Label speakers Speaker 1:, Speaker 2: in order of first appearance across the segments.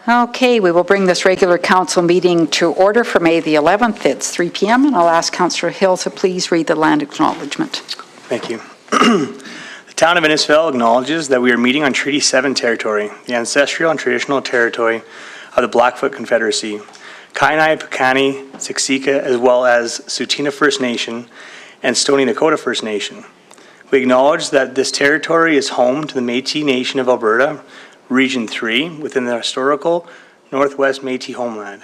Speaker 1: Okay, we will bring this regular council meeting to order for May the 11th. It's 3 p.m. and I'll ask Councillor Hill to please read the land acknowledgement.
Speaker 2: Thank you. The town of Innisfail acknowledges that we are meeting on Treaty 7 territory, the ancestral and traditional territory of the Blackfoot Confederacy, Kainai, Piikani, Siksika, as well as Tsuut'ina First Nation and Stoney Nakoda First Nation. We acknowledge that this territory is home to the Métis Nation of Alberta, Region 3, within the historical Northwest Métis homeland.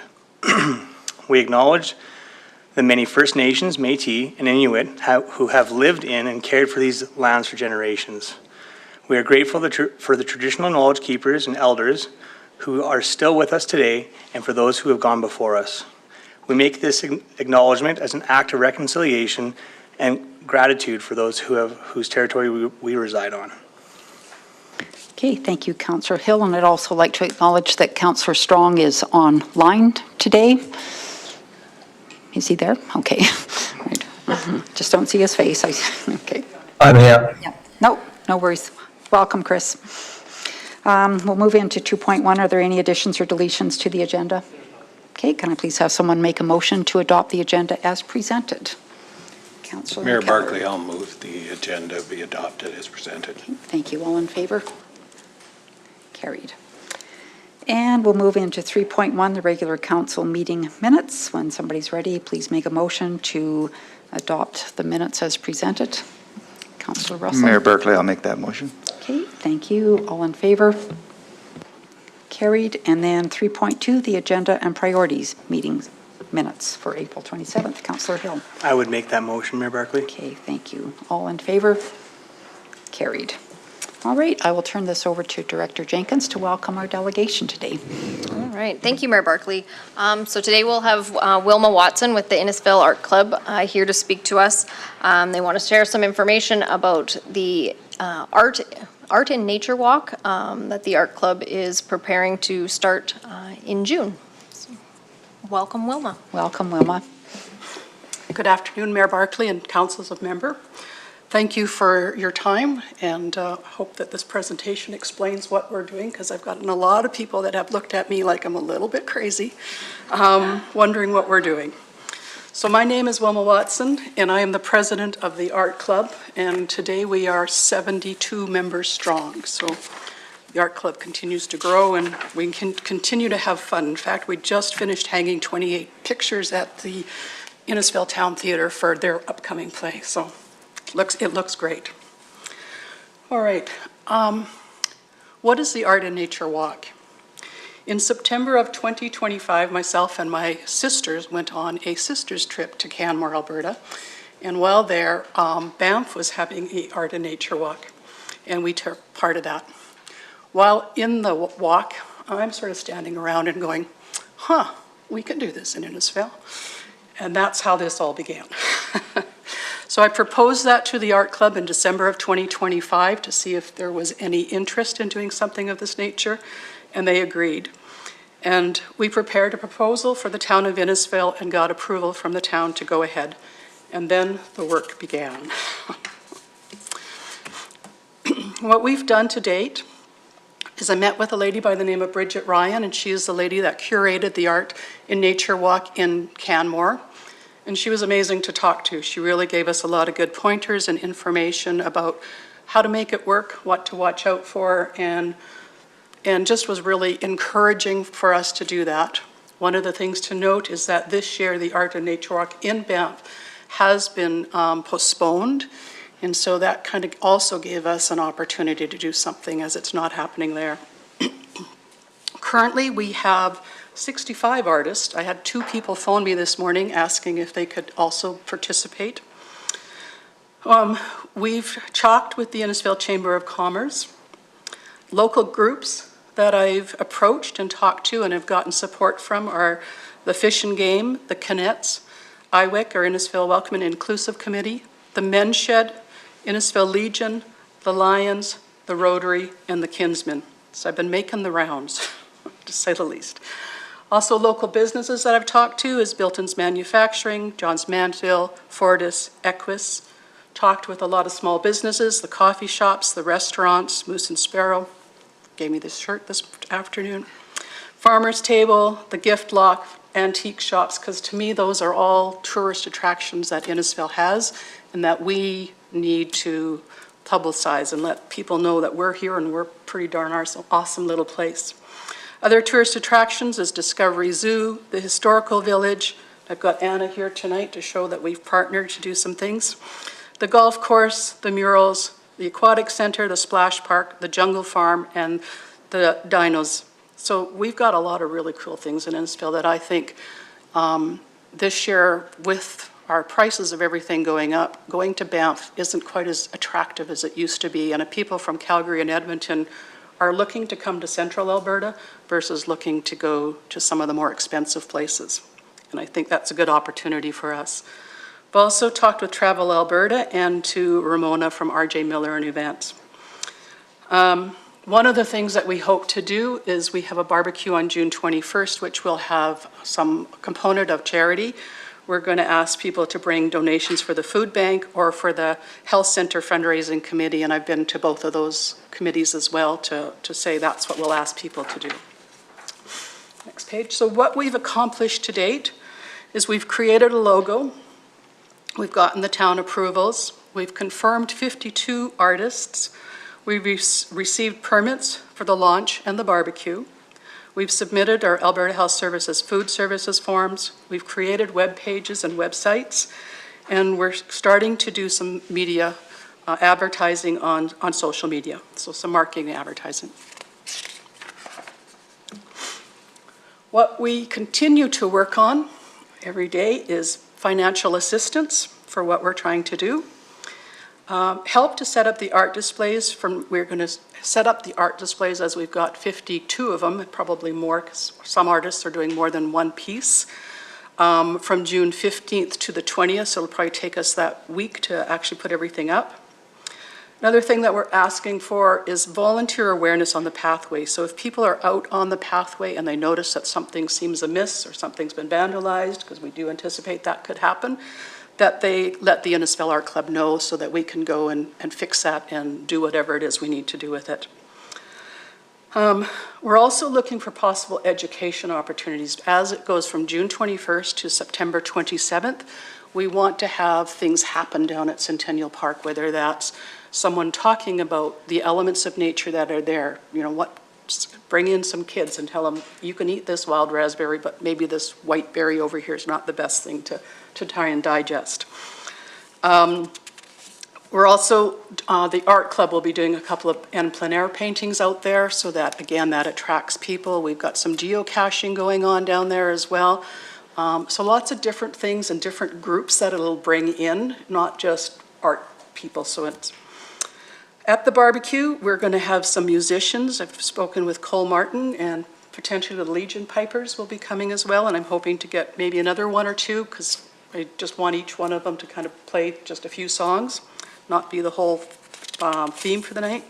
Speaker 2: We acknowledge the many First Nations, Métis, and Inuit who have lived in and cared for these lands for generations. We are grateful for the traditional knowledge keepers and elders who are still with us today and for those who have gone before us. We make this acknowledgement as an act of reconciliation and gratitude for those whose territory we reside on.
Speaker 1: Okay, thank you, Councillor Hill, and I'd also like to acknowledge that Councillor Strong is online today. Is he there? Okay. Right. Just don't see his face. Okay.
Speaker 3: I'm here.
Speaker 1: Yeah. No worries. Welcome, Chris. We'll move into 2.1. Are there any additions or deletions to the agenda? Okay, can I please have someone make a motion to adopt the agenda as presented? Councillor
Speaker 4: Mayor
Speaker 1: Keller.
Speaker 4: Barclay, I'll move the agenda be adopted as presented.
Speaker 1: Okay, thank you. All in favor? Carried. And we'll move into 3.1, the regular council meeting minutes. When somebody's ready, please make a motion to adopt the minutes as presented. Councillor Russell.
Speaker 3: Mayor Barclay, I'll make that motion.
Speaker 1: Okay, thank you. All in favor? Carried. And then 3.2, the agenda and priorities meetings minutes for April 27th. Councillor Hill.
Speaker 2: I would make that motion, Mayor Barclay.
Speaker 1: Okay, thank you. All in favor? Carried. All right, I will turn this over to Director Jenkins to welcome our delegation today.
Speaker 5: All right, thank you, Mayor Barclay. So today we'll have Wilma Watson with the Innisfail Art Club here to speak to us. They want to share some information about the art and nature walk that the Art Club is preparing to start in June. So, welcome, Wilma.
Speaker 1: Welcome, Wilma.
Speaker 6: Good afternoon, Mayor Barclay and councils of member. Thank you for your time, and hope that this presentation explains what we're doing, because I've gotten a lot of people that have looked at me like I'm a little bit crazy, wondering what we're doing. So my name is Wilma Watson, and I am the president of the Art Club, and today we are 72 members strong. So the Art Club continues to grow, and we can continue to have fun. In fact, we just finished hanging 28 pictures at the Innisfail Town Theatre for their upcoming play. So it looks great. All right. What is the Art and Nature Walk? In September of 2025, myself and my sisters went on a sisters trip to Canmore, Alberta. And while there, Banff was having an Art and Nature Walk, and we took part of that. While in the walk, I'm sort of standing around and going, we can do this in Innisfail. And that's how this all began. So I proposed that to the Art Club in December of 2025 to see if there was any interest in doing something of this nature, and they agreed. And we prepared a proposal for the town of Innisfail and got approval from the town to go ahead. And then the work began. What we've done to date is I met with a lady by the name of Bridget Ryan, and she is the lady that curated the Art in Nature Walk in Canmore. And she was amazing to talk to. She really gave us a lot of good pointers and information about how to make it work, what to watch out for, and just was really encouraging for us to do that. One of the things to note is that this year the Art and Nature Walk in Banff has been postponed, and so that kind of also gave us an opportunity to do something as it's not happening there. Currently we have 65 artists. I had 2 people phone me this morning asking if they could also participate. We've talked with the Innisfail Chamber of Commerce, local groups that I've approached and talked to and have gotten support from are the Fish and Game, the Canettes, IWIC, or Innisfail Welcome and Inclusive Committee, the Men's Shed, Innisfail Legion, the Lions, the Rotary, and the Kinsmen. So I've been making the rounds, to say the least. Also, local businesses that I've talked to is Bilton's Manufacturing, John's Manville, Fortis, Equus. Talked with a lot of small businesses, the coffee shops, the restaurants, Moose and Sparrow. Gave me this shirt this afternoon. farmer's table, the gift lock, antique shops, because to me, those are all tourist attractions that Innisfail has and that we need to publicize and let people know that we're here and we're pretty darn awesome little place. Other tourist attractions is Discovery Zoo, the Historical Village. I've got Anna here tonight to show that we've partnered to do some things. The golf course, the murals, the aquatic center, the splash park, the jungle farm, and the dinos. So we've got a lot of really cool things in Innisfail that I think this year, with our prices of everything going up, going to Banff isn't quite as attractive as it used to be. And people from Calgary and Edmonton are looking to come to central Alberta versus looking to go to some of the more expensive places. And I think that's a good opportunity for us. I've also talked with Travel Alberta and to Ramona from RJ Miller and Events. One of the things that we hope to do is we have a barbecue on June 21st, which will have some component of charity. We're going to ask people to bring donations for the food bank or for the health center fundraising committee, and I've been to both of those committees as well to say that's what we'll ask people to do. Next page. So what we've accomplished to date is we've created a logo. We've gotten the town approvals. We've confirmed 52 artists. We've received permits for the launch and the barbecue. We've submitted our Alberta Health Services food services forms. We've created web pages and websites, and we're starting to do some media advertising on social media, so some marketing and advertising. What we continue to work on every day is financial assistance for what we're trying to do. Help to set up the art displays. We're going to set up the art displays as we've got 52 of them, probably more, because some artists are doing more than one piece, from June 15th to the 20th, so it'll probably take us that week to actually put everything up. Another thing that we're asking for is volunteer awareness on the pathway. So if people are out on the pathway and they notice that something seems amiss or something's been vandalized, because we do anticipate that could happen, that they let the Innisfail Art Club know so that we can go and fix that and do whatever it is we need to do with it. We're also looking for possible education opportunities. As it goes from June 21st to September 27th, we want to have things happen down at Centennial Park, whether that's someone talking about the elements of nature that are there. You know, bring in some kids and tell them, you can eat this wild raspberry, but maybe this white berry over here is not the best thing to try and digest. We're also, the art club will be doing a couple of en plein air paintings out there so that, again, that attracts people. We've got some geocaching going on down there as well. So lots of different things and different groups that it'll bring in, not just art people. So it's at the barbecue, we're going to have some musicians. I've spoken with Cole Martin, and potentially the Legion Pipers will be coming as well, and I'm hoping to get maybe another one or two, because I just want each one of them to kind of play just a few songs, not be the whole theme for the night.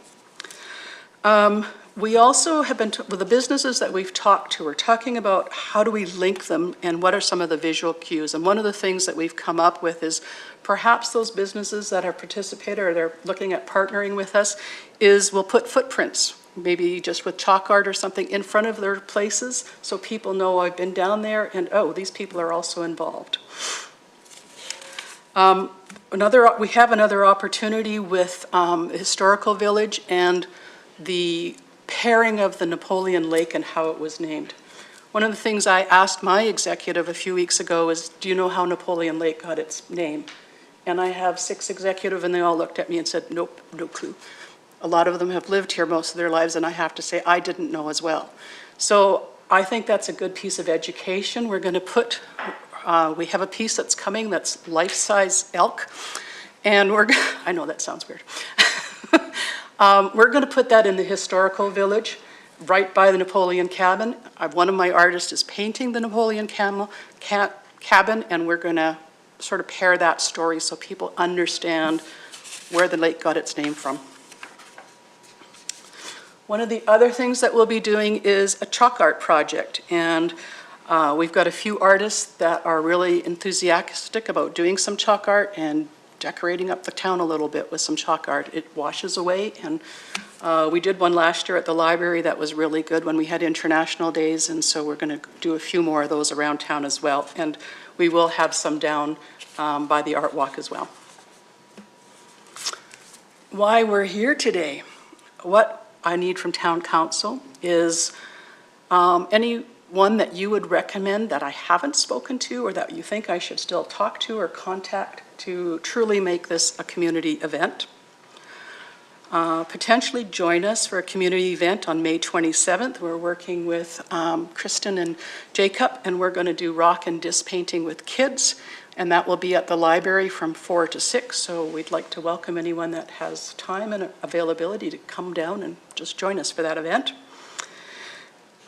Speaker 6: We also have been, with the businesses that we've talked to, we're talking about how do we link them and what are some of the visual cues. And one of the things that we've come up with is perhaps those businesses that have participated or they're looking at partnering with us is we'll put footprints, maybe just with chalk art or something in front of their places so people know I've been down there and, oh, these people are also involved. We have another opportunity with Historical Village and the pairing of the Napoleon Lake and how it was named. One of the things I asked my executive a few weeks ago is, do you know how Napoleon Lake got its name? And I have 6 executives and they all looked at me and said, nope, no clue. A lot of them have lived here most of their lives, and I have to say I didn't know as well. So I think that's a good piece of education. We're going to put, we have a piece that's coming that's life-size elk, and I know that sounds weird. We're going to put that in the Historical Village, right by the Napoleon cabin. One of my artists is painting the Napoleon cabin, and we're going to sort of pair that story so people understand where the lake got its name from. One of the other things that we'll be doing is a chalk art project, and we've got a few artists that are really enthusiastic about doing some chalk art and decorating up the town a little bit with some chalk art. It washes away, and we did one last year at the library that was really good when we had International Days, and so we're going to do a few more of those around town as well. And we will have some down by the Art Walk as well. Why we're here today. What I need from Town Council is anyone that you would recommend that I haven't spoken to or that you think I should still talk to or contact to truly make this a community event. Potentially join us for a community event on May 27th. We're working with Kristen and Jacob, and we're going to do rock and disc painting with kids, and that will be at the library from 4 to 6, so we'd like to welcome anyone that has time and availability to come down and just join us for that event.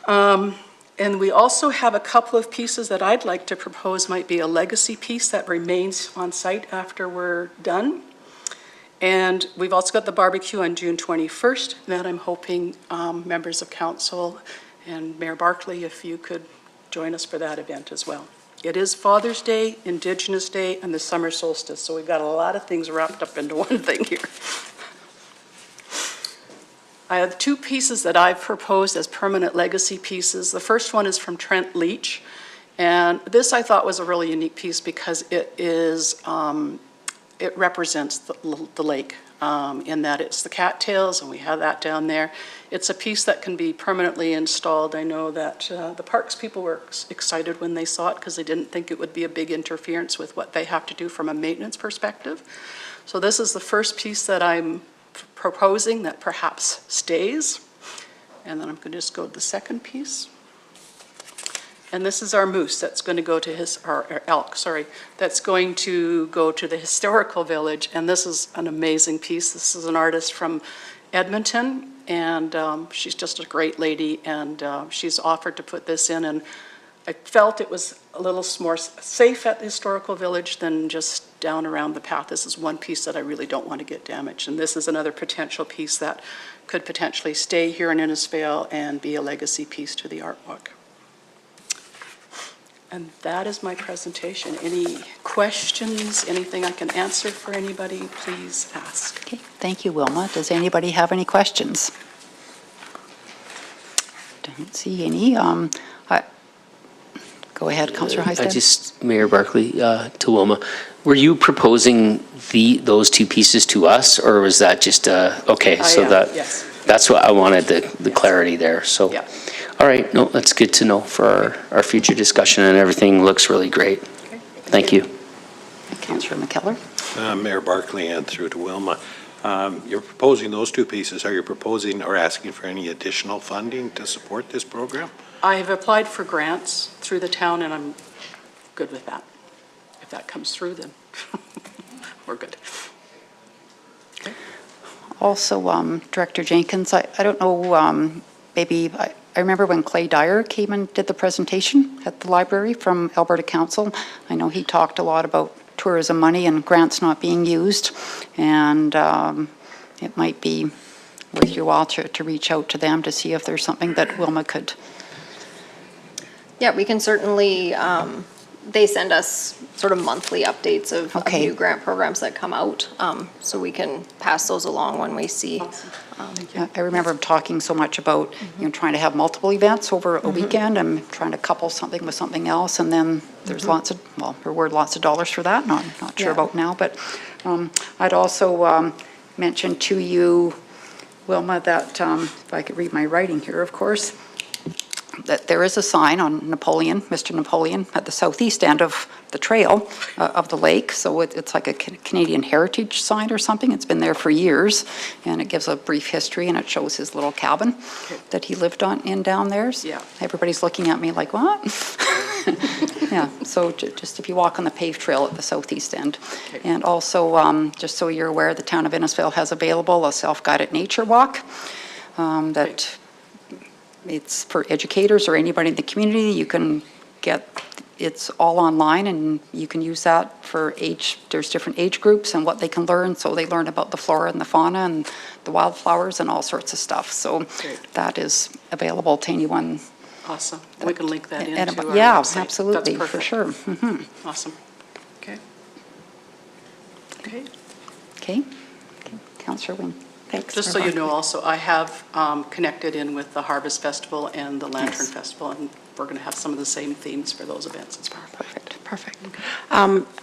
Speaker 6: And we also have a couple of pieces that I'd like to propose might be a legacy piece that remains on site after we're done. And we've also got the barbecue on June 21st that I'm hoping members of council and Mayor Barclay, if you could join us for that event as well. It is Father's Day, Indigenous Day, and the summer solstice, so we've got a lot of things wrapped up into one thing here. I have two pieces that I've proposed as permanent legacy pieces. The first one is from Trent Leach, and this I thought was a really unique piece because it is, it represents the lake in that it's the cattails, and we have that down there. It's a piece that can be permanently installed. I know that the parks people were excited when they saw it because they didn't think it would be a big interference with what they have to do from a maintenance perspective. So this is the first piece that I'm proposing that perhaps stays. And then I'm going to just go to the second piece. And this is our moose that's going to go to our elk, sorry, that's going to go to the historical village. And this is an amazing piece. This is an artist from Edmonton, and she's just a great lady, and she's offered to put this in. And I felt it was a little more safe at the historical village than just down around the path. This is one piece that I really don't want to get damaged. And this is another potential piece that could potentially stay here in Innisfail and be a legacy piece to the art walk. And that is my presentation. Any questions, anything I can answer for anybody, please ask.
Speaker 1: Okay, thank you, Wilma. Does anybody have any questions? Don't see any. Go ahead, Councillor Heisden.
Speaker 7: Mayor Barclay, to Wilma, were you proposing those two pieces to us, or was that just, okay, so
Speaker 6: yes.
Speaker 7: That's what I wanted, the clarity there, so.
Speaker 6: Yeah.
Speaker 7: All right, no, that's good to know for our future discussion, and everything looks really great.
Speaker 6: Okay.
Speaker 7: Thank you.
Speaker 1: Councillor McKellar.
Speaker 4: Mayor Barclay and through to Wilma. You're proposing those two pieces. Are you proposing or asking for any additional funding to support this program?
Speaker 6: I have applied for grants through the town, and I'm good with that. If that comes through, then we're good. Okay.
Speaker 1: Also, Director Jenkins, I don't know, maybe, I remember when Clay Dyer came and did the presentation at the library from Alberta Council. I know he talked a lot about tourism money and grants not being used, and it might be worth your while to reach out to them to see if there's something that Wilma could.
Speaker 5: Yeah, we can certainly, they send us sort of monthly updates of
Speaker 1: Okay.
Speaker 5: new grant programs that come out, so we can pass those along when we see.
Speaker 6: Awesome.
Speaker 1: I remember him talking so much about, trying to have multiple events over a weekend and trying to couple something with something else, and then there's lots of, well, there were lots of dollars for that, not sure
Speaker 6: Yeah.
Speaker 1: about now, but I'd also mention to you, Wilma, that, if I could read my writing here, of course, that there is a sign on Napoleon, Mr. Napoleon, at the southeast end of the trail of the lake. So it's like a Canadian heritage sign or something. It's been there for years, and it gives a brief history, and it shows his little cabin that he lived in down there.
Speaker 6: Yeah.
Speaker 1: Everybody's looking at me like, what? Yeah, so just if you walk on the paved trail at the southeast end.
Speaker 6: Okay.
Speaker 1: And also, just so you're aware, the town of Innisfail has available a self-guided nature walk that it's for educators or anybody in the community. You can get, it's all online, and you can use that for there's different age groups and what they can learn. So they learn about the flora and the fauna and the wildflowers and all sorts of stuff. So
Speaker 6: Great.
Speaker 1: that is available to anyone.
Speaker 6: Awesome. We can link that into our
Speaker 1: Yeah,
Speaker 6: website.
Speaker 1: absolutely,
Speaker 6: That's
Speaker 1: for
Speaker 6: perfect.
Speaker 1: sure. Mhm.
Speaker 6: Awesome. Okay. Okay.
Speaker 1: Okay? Councillor Wing. Thanks.
Speaker 6: Just so you know also, I have connected in with the Harvest Festival and the Lantern
Speaker 1: Yes.
Speaker 6: Festival, and we're going to have some of the same themes for those events as well.
Speaker 1: Perfect.
Speaker 8: Perfect.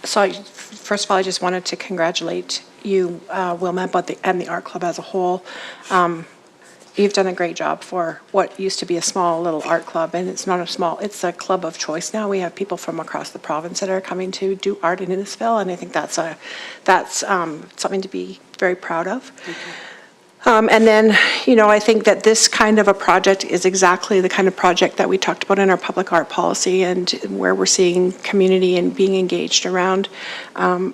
Speaker 8: First of all, I just wanted to congratulate you, Wilma, and the Art Club as a whole. You've done a great job for what used to be a small little art club, and it's not a small, it's a club of choice now. We have people from across the province that are coming to do art in Innisfail, and I think that's something to be very proud of. And then, I think that this kind of a project is exactly the kind of project that we talked about in our public art policy, and where we're seeing community and being engaged around a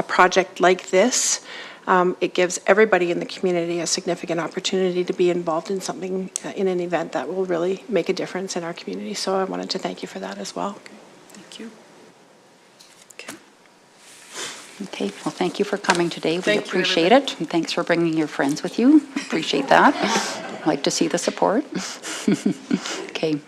Speaker 8: project like this. It gives everybody in the community a significant opportunity to be involved in something, in an event that will really make a difference in our community. So I wanted to thank you for that as well.
Speaker 6: Thank you. Okay.
Speaker 1: Okay, well, thank you for coming today. We
Speaker 6: Thank you,
Speaker 1: appreciate it. And thanks for bringing your friends with you. Appreciate that. Like to see the support. Okay.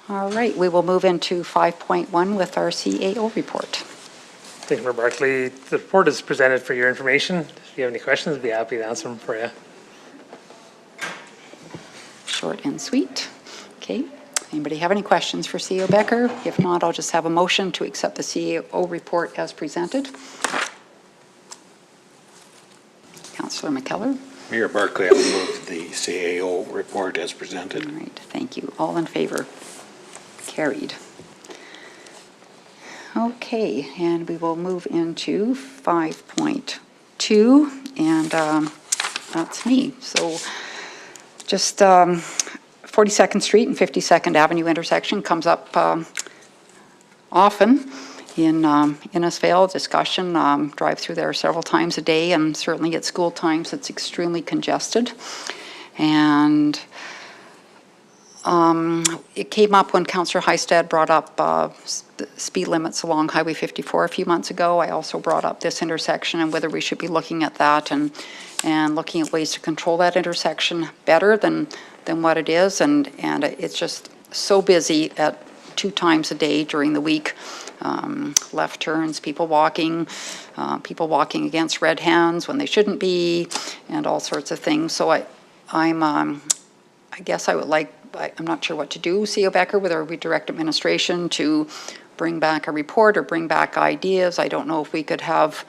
Speaker 1: All right, we will move into 5.1 with our CAO report.
Speaker 9: Thank you, Mayor Barclay. The report is presented for your information. If you have any questions, I'd be happy to answer them for you.
Speaker 1: Short and sweet. Okay. Anybody have any questions for CEO Becker? If not, I'll just have a motion to accept the CAO report as presented. Councillor McKellar.
Speaker 4: Mayor Barclay, I will move the CAO report as presented.
Speaker 1: All right, thank you. All in favor? Carried. Okay, and we will move into 5.2, and that's me. So just 42nd Street and 52nd Avenue intersection comes up often in Innisfail discussion. Drive through there several times a day, and certainly at school times it's extremely congested. And it came up when Councillor Heistad brought up speed limits along Highway 54 a few months ago. I also brought up this intersection and whether we should be looking at that and looking at ways to control that intersection better than what it is. And it's just so busy at 2 times a day during the week. Left turns, people walking against red hands when they shouldn't be, and all sorts of things. So I guess I would like, I'm not sure what to do, CEO Becker, whether we direct administration to bring back a report or bring back ideas. I don't know if we could have,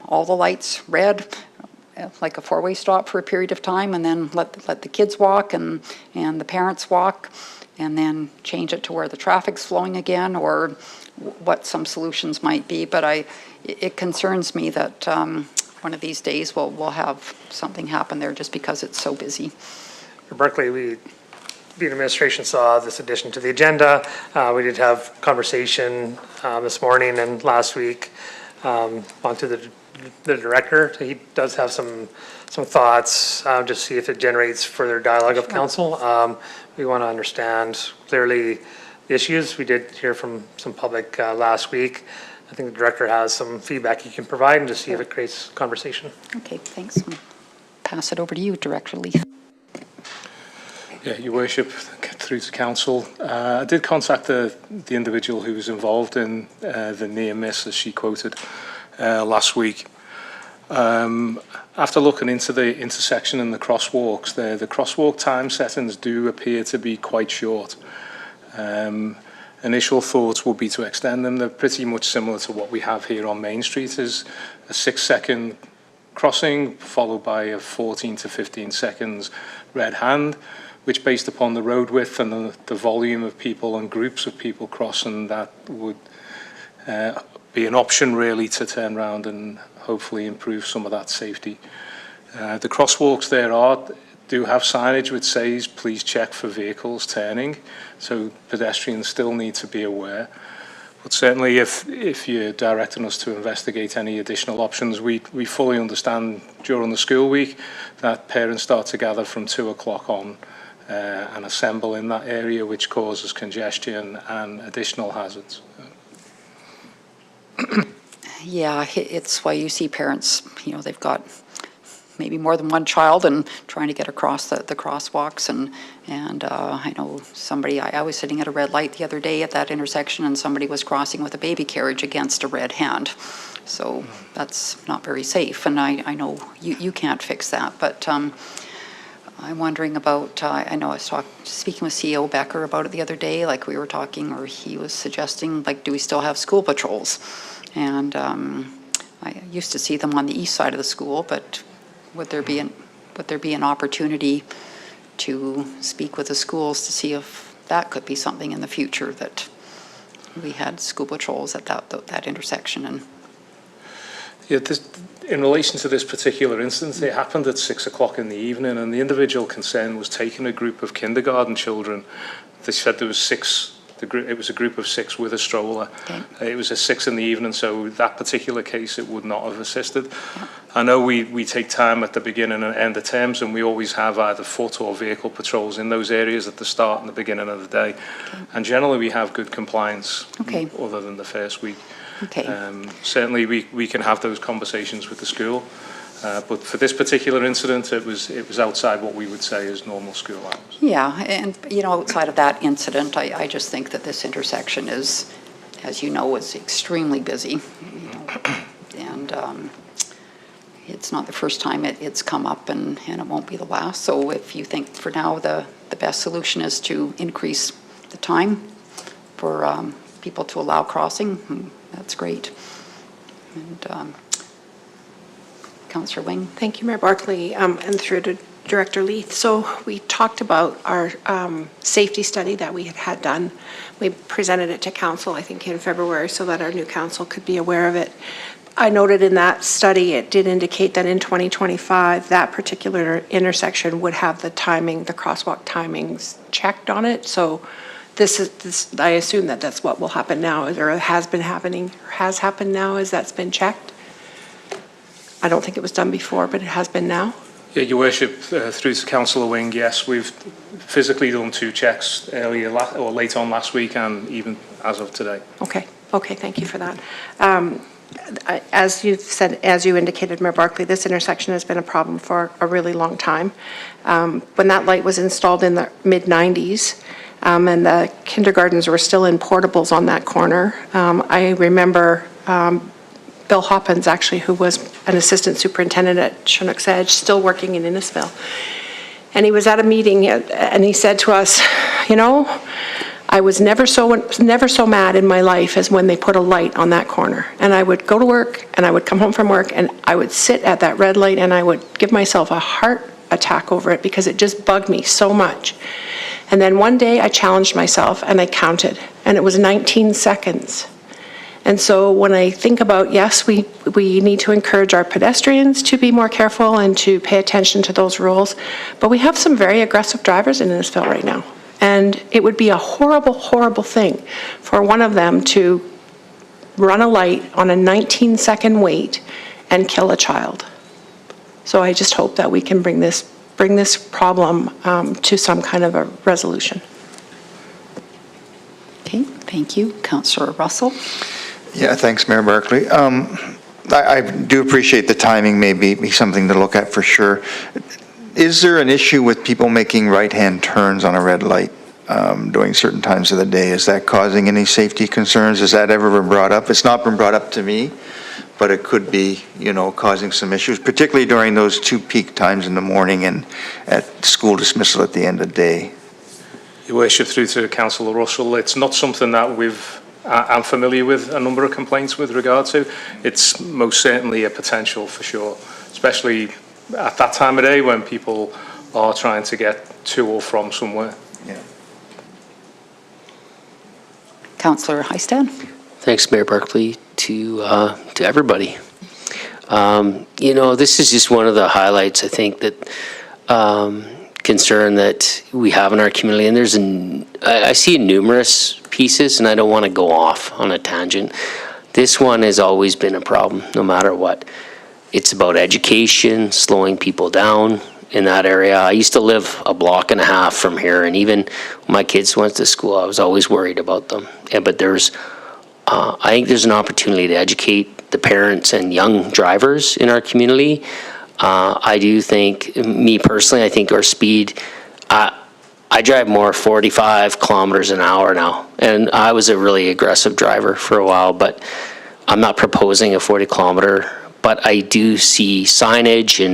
Speaker 1: all the lights red, like a 4-way stop for a period of time, and then let the kids walk and the parents walk, and then change it to where the traffic's flowing again, or what some solutions might be. But it concerns me that one of these days we'll have something happen there just because it's so busy.
Speaker 9: For Barclay, the administration saw this addition to the agenda. We did have conversation this morning and last week on to the director. He does have some thoughts, just see if it generates further dialogue of council. We want to understand clearly the issues. We did hear from some public last week. I think the director has some feedback he can provide and just see if it creates conversation.
Speaker 1: Okay, thanks. I'll pass it over to you, Director Leith.
Speaker 10: Yeah, Your Worship, through to Council. I did contact the individual who was involved in the near miss, as she quoted, last week. After looking into the intersection and the crosswalks there, the crosswalk time settings do appear to be quite short. Initial thoughts would be to extend them. They're pretty much similar to what we have here on Main Street, is a 6-second crossing followed by a 14 to 15 seconds red hand, which, based upon the road width and the volume of people and groups of people crossing, that would be an option really to turn around and hopefully improve some of that safety. The crosswalks there do have signage which says please check for vehicles turning, so pedestrians still need to be aware. But certainly if you're directing us to investigate any additional options, we fully understand during the school week that parents start to gather from 2 o'clock on and assemble in that area, which causes congestion and additional hazards.
Speaker 1: Yeah, it's why you see parents, they've got maybe more than one child and trying to get across the crosswalks. And I know somebody, I was sitting at a red light the other day at that intersection, and somebody was crossing with a baby carriage against a red hand. So that's not very safe, and I know you can't fix that, but I'm wondering about, I know I was speaking with CEO Becker about it the other day, like we were talking, or he was suggesting, like, do we still have school patrols? And I used to see them on the east side of the school, but would there be an opportunity to speak with the schools to see if that could be something in the future, that we had school patrols at that intersection? And
Speaker 10: Yeah, in relation to this particular instance, it happened at 6 o'clock in the evening, and the individual concerned was taking a group of kindergarten children. They said there was six. It was a group of 6 with a stroller. Okay. It was at 6 in the evening, so that particular case, it would not have assisted. Yeah. I know we take time at the beginning and end of terms, and we always have either foot or vehicle patrols in those areas at the start and the beginning of the day. Okay. And generally, we have good compliance, other than the first week.
Speaker 1: Okay.
Speaker 10: Certainly, we can have those conversations with the school, but for this particular incident, it was outside what we would say is normal school hours.
Speaker 1: Yeah, and outside of that incident, I just think that this intersection is, as you know, is extremely busy, and it's not the first time it's come up, and it won't be the last. So if you think for now the best solution is to increase the time for people to allow crossing, that's great. And Councillor Wing.
Speaker 8: Thank you, Mayor Barclay, and through to Director Leith. So we talked about our safety study that we had done. We presented it to council, I think, in February, so that our new council could be aware of it. I noted in that study, it did indicate that in 2025, that particular intersection would have the crosswalk timings checked on it. So this I assume that's what will happen now, or has been happening, or has happened now, as that's been checked. I don't think it was done before, but it has been now.
Speaker 10: Yeah, Your Worship, through to Councillor Wing, yes, we've physically done 2 checks earlier or late on last week, and even as of today.
Speaker 8: Okay, thank you for that. As you've said, as you indicated, Mayor Barclay, this intersection has been a problem for a really long time. When that light was installed in the mid-90s, and the kindergartens were still in portables on that corner, I remember Bill Hoppins, actually, who was an assistant superintendent at Chinook's Edge, still working in Innisfail. And he was at a meeting, and he said to us, I was never so mad in my life as when they put a light on that corner. And I would go to work, and I would come home from work, and I would sit at that red light, and I would give myself a heart attack over it, because it just bugged me so much. And then one day I challenged myself, and I counted, and it was 19 seconds. And so when I think about, yes, we need to encourage our pedestrians to be more careful and to pay attention to those rules, but we have some very aggressive drivers in Innisfail right now. And it would be a horrible, horrible thing for one of them to run a light on a 19-second wait and kill a child. So I just hope that we can bring this problem to some kind of a resolution.
Speaker 1: Okay, thank you. Councillor Russell.
Speaker 3: Yeah, thanks, Mayor Barclay. I do appreciate the timing may be something to look at for sure. Is there an issue with people making right-hand turns on a red light during certain times of the day? Is that causing any safety concerns? Has that ever been brought up? It's not been brought up to me, but it could be, causing some issues, particularly during those 2 peak times in the morning and at school dismissal at the end of the day.
Speaker 10: Your Worship, through to Councillor Russell, it's not something that I'm familiar with a number of complaints with regard to. It's most certainly a potential for sure, especially at that time of day when people are trying to get to or from somewhere.
Speaker 3: Yeah.
Speaker 1: Councillor Hystad.
Speaker 7: Thanks, Mayor Barclay, to everybody. This is just one of the highlights, I think, that concern that we have in our community, and I see numerous pieces, and I don't want to go off on a tangent. This one has always been a problem, no matter what. It's about education, slowing people down in that area. I used to live a block and a half from here, and even when my kids went to school, I was always worried about them. But I think there's an opportunity to educate the parents and young drivers in our community I do think, me personally, I think our speed, I drive more 45 kilometers an hour now, and I was a really aggressive driver for a while, but I'm not proposing a 40 kilometer, but I do see signage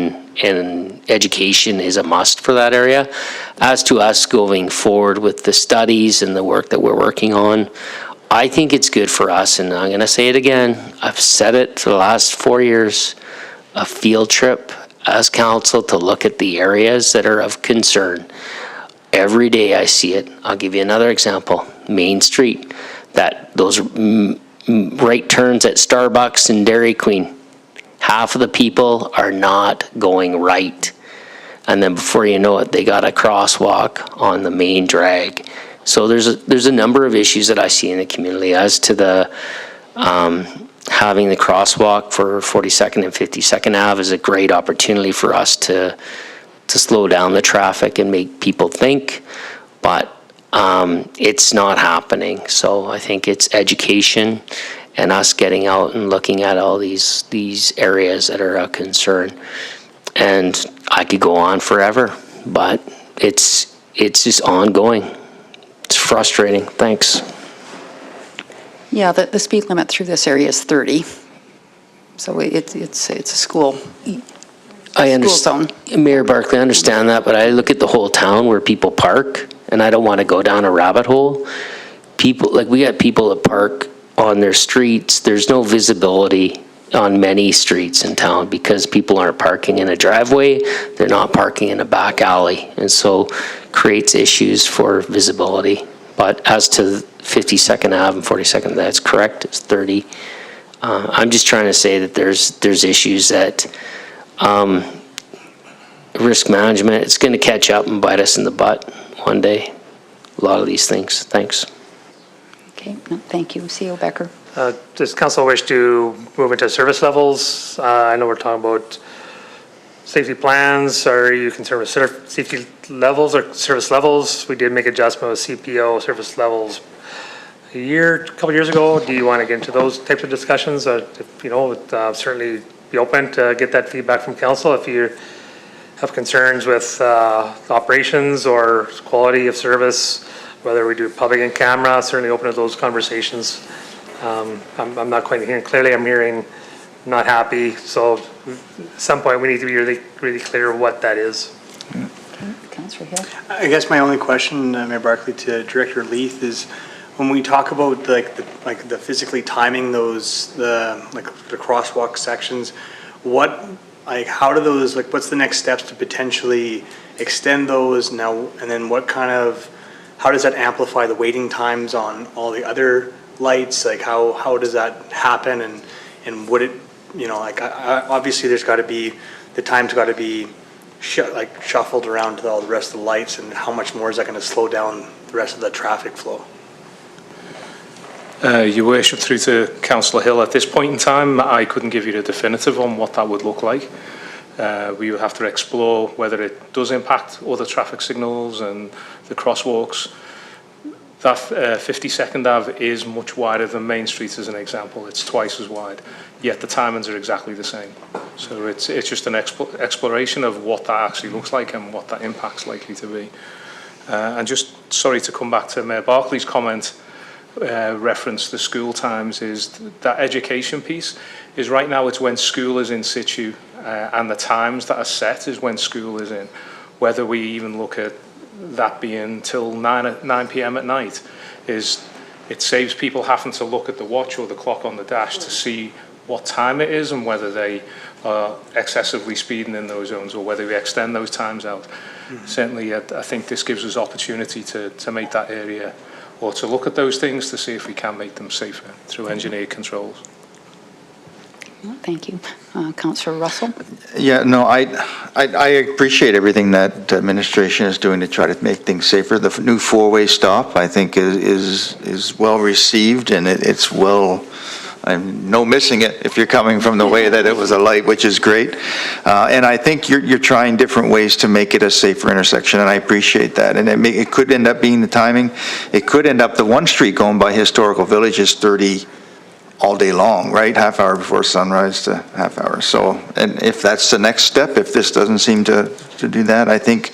Speaker 7: and education is a must for that area. As to us going forward with the studies and the work that we're working on, I think it's good for us, and I'm gonna say it again, I've said it for the last 4 years, a field trip as council to look at the areas that are of concern. Every day I see it. I'll give you another example. Main Street, those right turns at Starbucks and Dairy Queen. Half of the people are not going right. And then before you know it, they got a crosswalk on the main drag. So there's a number of issues that I see in the community. As to the having the crosswalk for 42nd and 52nd Ave is a great opportunity for us to slow down the traffic and make people think, but it's not happening. So I think it's education and us getting out and looking at all these areas that are a concern. And I could go on forever, but it's just ongoing. It's frustrating. Thanks.
Speaker 1: Yeah, the speed limit through this area is 30. So it's a school.
Speaker 7: I understand, Mayor Barclay, I understand that, but I look at the whole town where people park, and I don't want to go down a rabbit hole. People, like, we got people that park on their streets. There's no visibility on many streets in town because people aren't parking in a driveway. They're not parking in a back alley, and so creates issues for visibility. But as to 52nd Ave and 42nd, that's correct, it's 30. I'm just trying to say that there's issues that risk management, it's going to catch up and bite us in the butt one day. A lot of these things. Thanks.
Speaker 1: Okay, no, thank you. CEO Becker.
Speaker 9: Does council wish to move into service levels? I know we're talking about safety plans. Are you concerned with safety levels or service levels? We did make adjustment with CPO service levels a couple years ago. Do you want to get into those types of discussions? Certainly be open to get that feedback from council if you have concerns with operations or quality of service, whether we do public and camera. Certainly open to those conversations. I'm not quite hearing clearly. I'm hearing not happy. So at some point we need to be really clear what that is.
Speaker 1: Okay, Councillor Hill.
Speaker 2: I guess my only question, Mayor Barclay, to Director Leith is, when we talk about the physically timing those the crosswalk sections, how do those, what's the next steps to potentially extend those now, and then how does that amplify the waiting times on all the other lights? How does that happen, and would it, obviously there's got to be, the time's got to be shuffled around to all the rest of the lights, and how much more is that going to slow down the rest of the traffic flow?
Speaker 10: Your Worship, through to Councillor Hill, at this point in time, I couldn't give you the definitive on what that would look like. We would have to explore whether it does impact other traffic signals and the crosswalks. That 52nd Ave is much wider than Main Street, as an example. It's twice as wide, yet the timings are exactly the same. So it's just an exploration of what that actually looks like and what that impact's likely to be. And just, sorry to come back to Mayor Barclay's comment, reference the school times, is that education piece is right now it's when school is in situ, and the times that are set is when school is in. Whether we even look at that being till 9 p.m. at night, it saves people having to look at the watch or the clock on the dash to see what time it is and whether they are excessively speeding in those zones or whether we extend those times out. Mm-hmm. Certainly, I think this gives us opportunity to make that area, or to look at those things to see if we can make them safer through engineered controls.
Speaker 1: Thank you. Councillor Russell.
Speaker 3: Yeah, no, I appreciate everything that administration is doing to try to make things safer. The new four-way stop, I think, is well received, and it's well. I'm no missing it if you're coming from the way that it was a light, which is great. And I think you're trying different ways to make it a safer intersection, and I appreciate that. And it could end up being the timing. It could end up the one street going by Historical Village is 30 all day long, right? Half hour before sunrise to half hour. So, and if that's the next step, if this doesn't seem to do that, I think,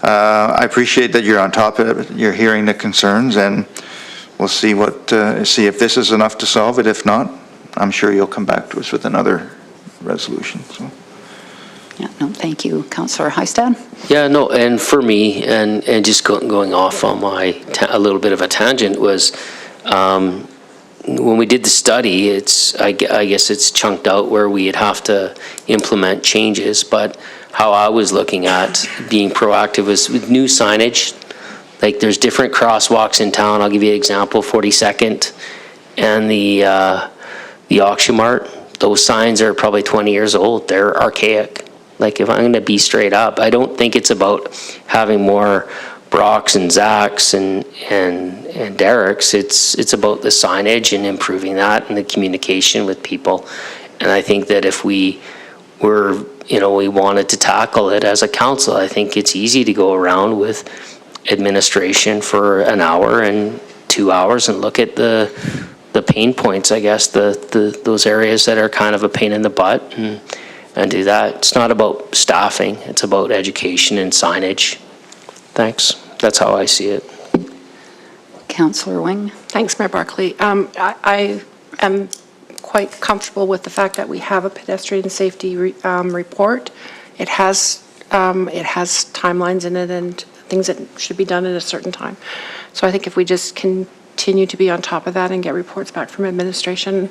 Speaker 3: I appreciate that you're on top of it, you're hearing the concerns, and we'll see see if this is enough to solve it. If not, I'm sure you'll come back to us with another resolution, so.
Speaker 1: Yeah, no, thank you. Councillor Hystad?
Speaker 7: Yeah, no, and for me, and just going off on a little bit of a tangent was, when we did the study, I guess it's chunked out where we'd have to implement changes, but how I was looking at being proactive was with new signage. Like, there's different crosswalks in town. I'll give you an example, 42nd and the Auction Mart. Those signs are probably 20 years old. They're archaic. Like, if I'm going to be straight up, I don't think it's about having more Brocks and Zacks and Derricks. It's about the signage and improving that and the communication with people. And I think that if we wanted to tackle it as a council, I think it's easy to go around with administration for an hour and 2 hours and look at the pain points, I guess, those areas that are kind of a pain in the butt, and do that. It's not about staffing, it's about education and signage. Thanks. That's how I see it.
Speaker 1: Councillor Wing?
Speaker 8: Thanks, Mayor Barclay. I am quite comfortable with the fact that we have a pedestrian safety report. It has timelines in it and things that should be done at a certain time. So I think if we just continue to be on top of that and get reports back from administration,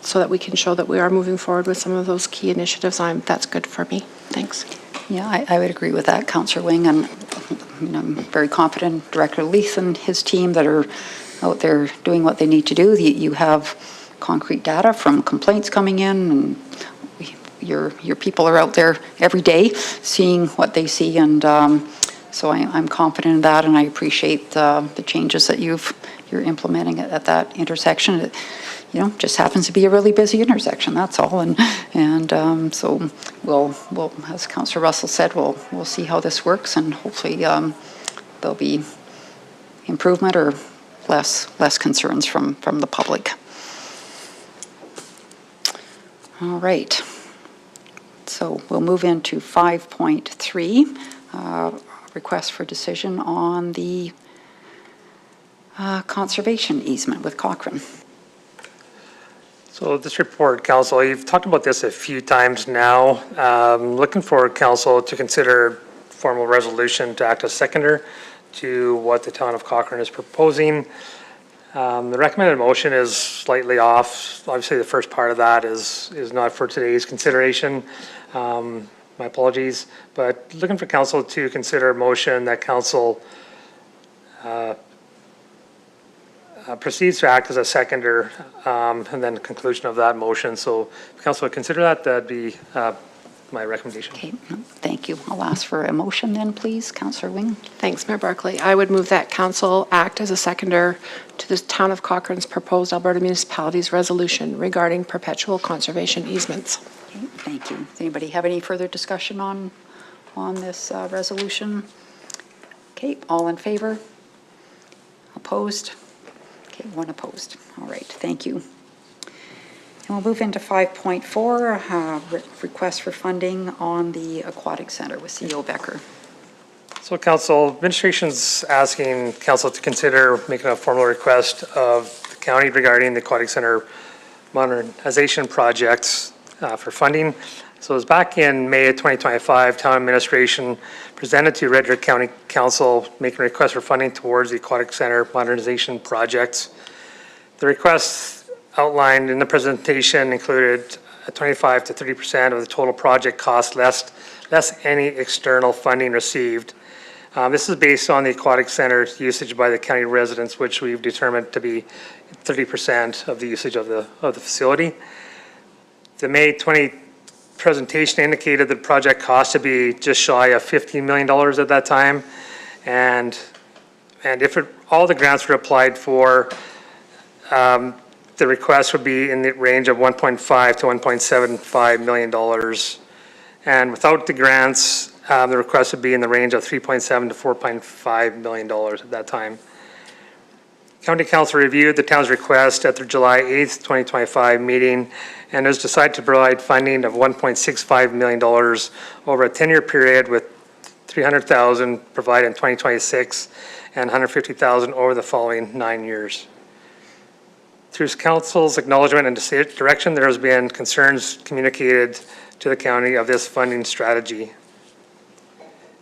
Speaker 8: so that we can show that we are moving forward with some of those key initiatives, that's good for me. Thanks.
Speaker 1: Yeah, I would agree with that, Councillor Wing, and I'm very confident Director Leith and his team that are out there doing what they need to do. You have concrete data from complaints coming in, and your people are out there every day seeing what they see, and so I'm confident in that, and I appreciate the changes that you're implementing at that intersection. It, just happens to be a really busy intersection, that's all, and so we'll, as Councillor Russell said, we'll see how this works, and hopefully there'll be improvement or less concerns from the public. All right, so we'll move into 5.3, request for decision on the conservation easement with Cochrane.
Speaker 9: So this report, Council, you've talked about this a few times now. Looking for Council to consider formal resolution to act as seconder to what the town of Cochrane is proposing. The recommended motion is slightly off. Obviously, the first part of that is not for today's consideration. My apologies, but looking for Council to consider a motion that Council proceeds to act as a seconder, and then the conclusion of that motion. So if Council would consider that, that'd be my recommendation.
Speaker 1: Okay, thank you. I'll ask for a motion then, please. Councillor Wing.
Speaker 8: Thanks, Mayor Barclay. I would move that Council act as a seconder to the town of Cochrane's proposed Alberta Municipalities resolution regarding perpetual conservation easements.
Speaker 1: Okay, thank you. Does anybody have any further discussion on this resolution? Okay, all in favor? Opposed? Okay, one opposed. All right, thank you. And we'll move into 5.4, request for funding on the Aquatic Center with CEO Becker.
Speaker 9: So Council, administration's asking Council to consider making a formal request of the county regarding the Aquatic Center modernization projects for funding. So it was back in May of 2025, town administration presented to Red Deer County Council making a request for funding towards the Aquatic Center modernization projects. The requests outlined in the presentation included a 25 to 30% of the total project cost less any external funding received. This is based on the Aquatic Center's usage by the county residents, which we've determined to be 30% of the usage of the facility. The May 20 presentation indicated the project cost to be just shy of $15 million at that time, and if all the grants were applied for, the request would be in the range of $1.5 to $1.75 million, and without the grants, the request would be in the range of $3.7 to $4.5 million at that time. County Council reviewed the town's request at their July 8th, 2025 meeting and has decided to provide funding of $1.65 million over a 10-year period, with $300,000 provided in 2026 and $150,000 over the following 9 years. Through council's acknowledgement and direction, there has been concerns communicated to the county of this funding strategy.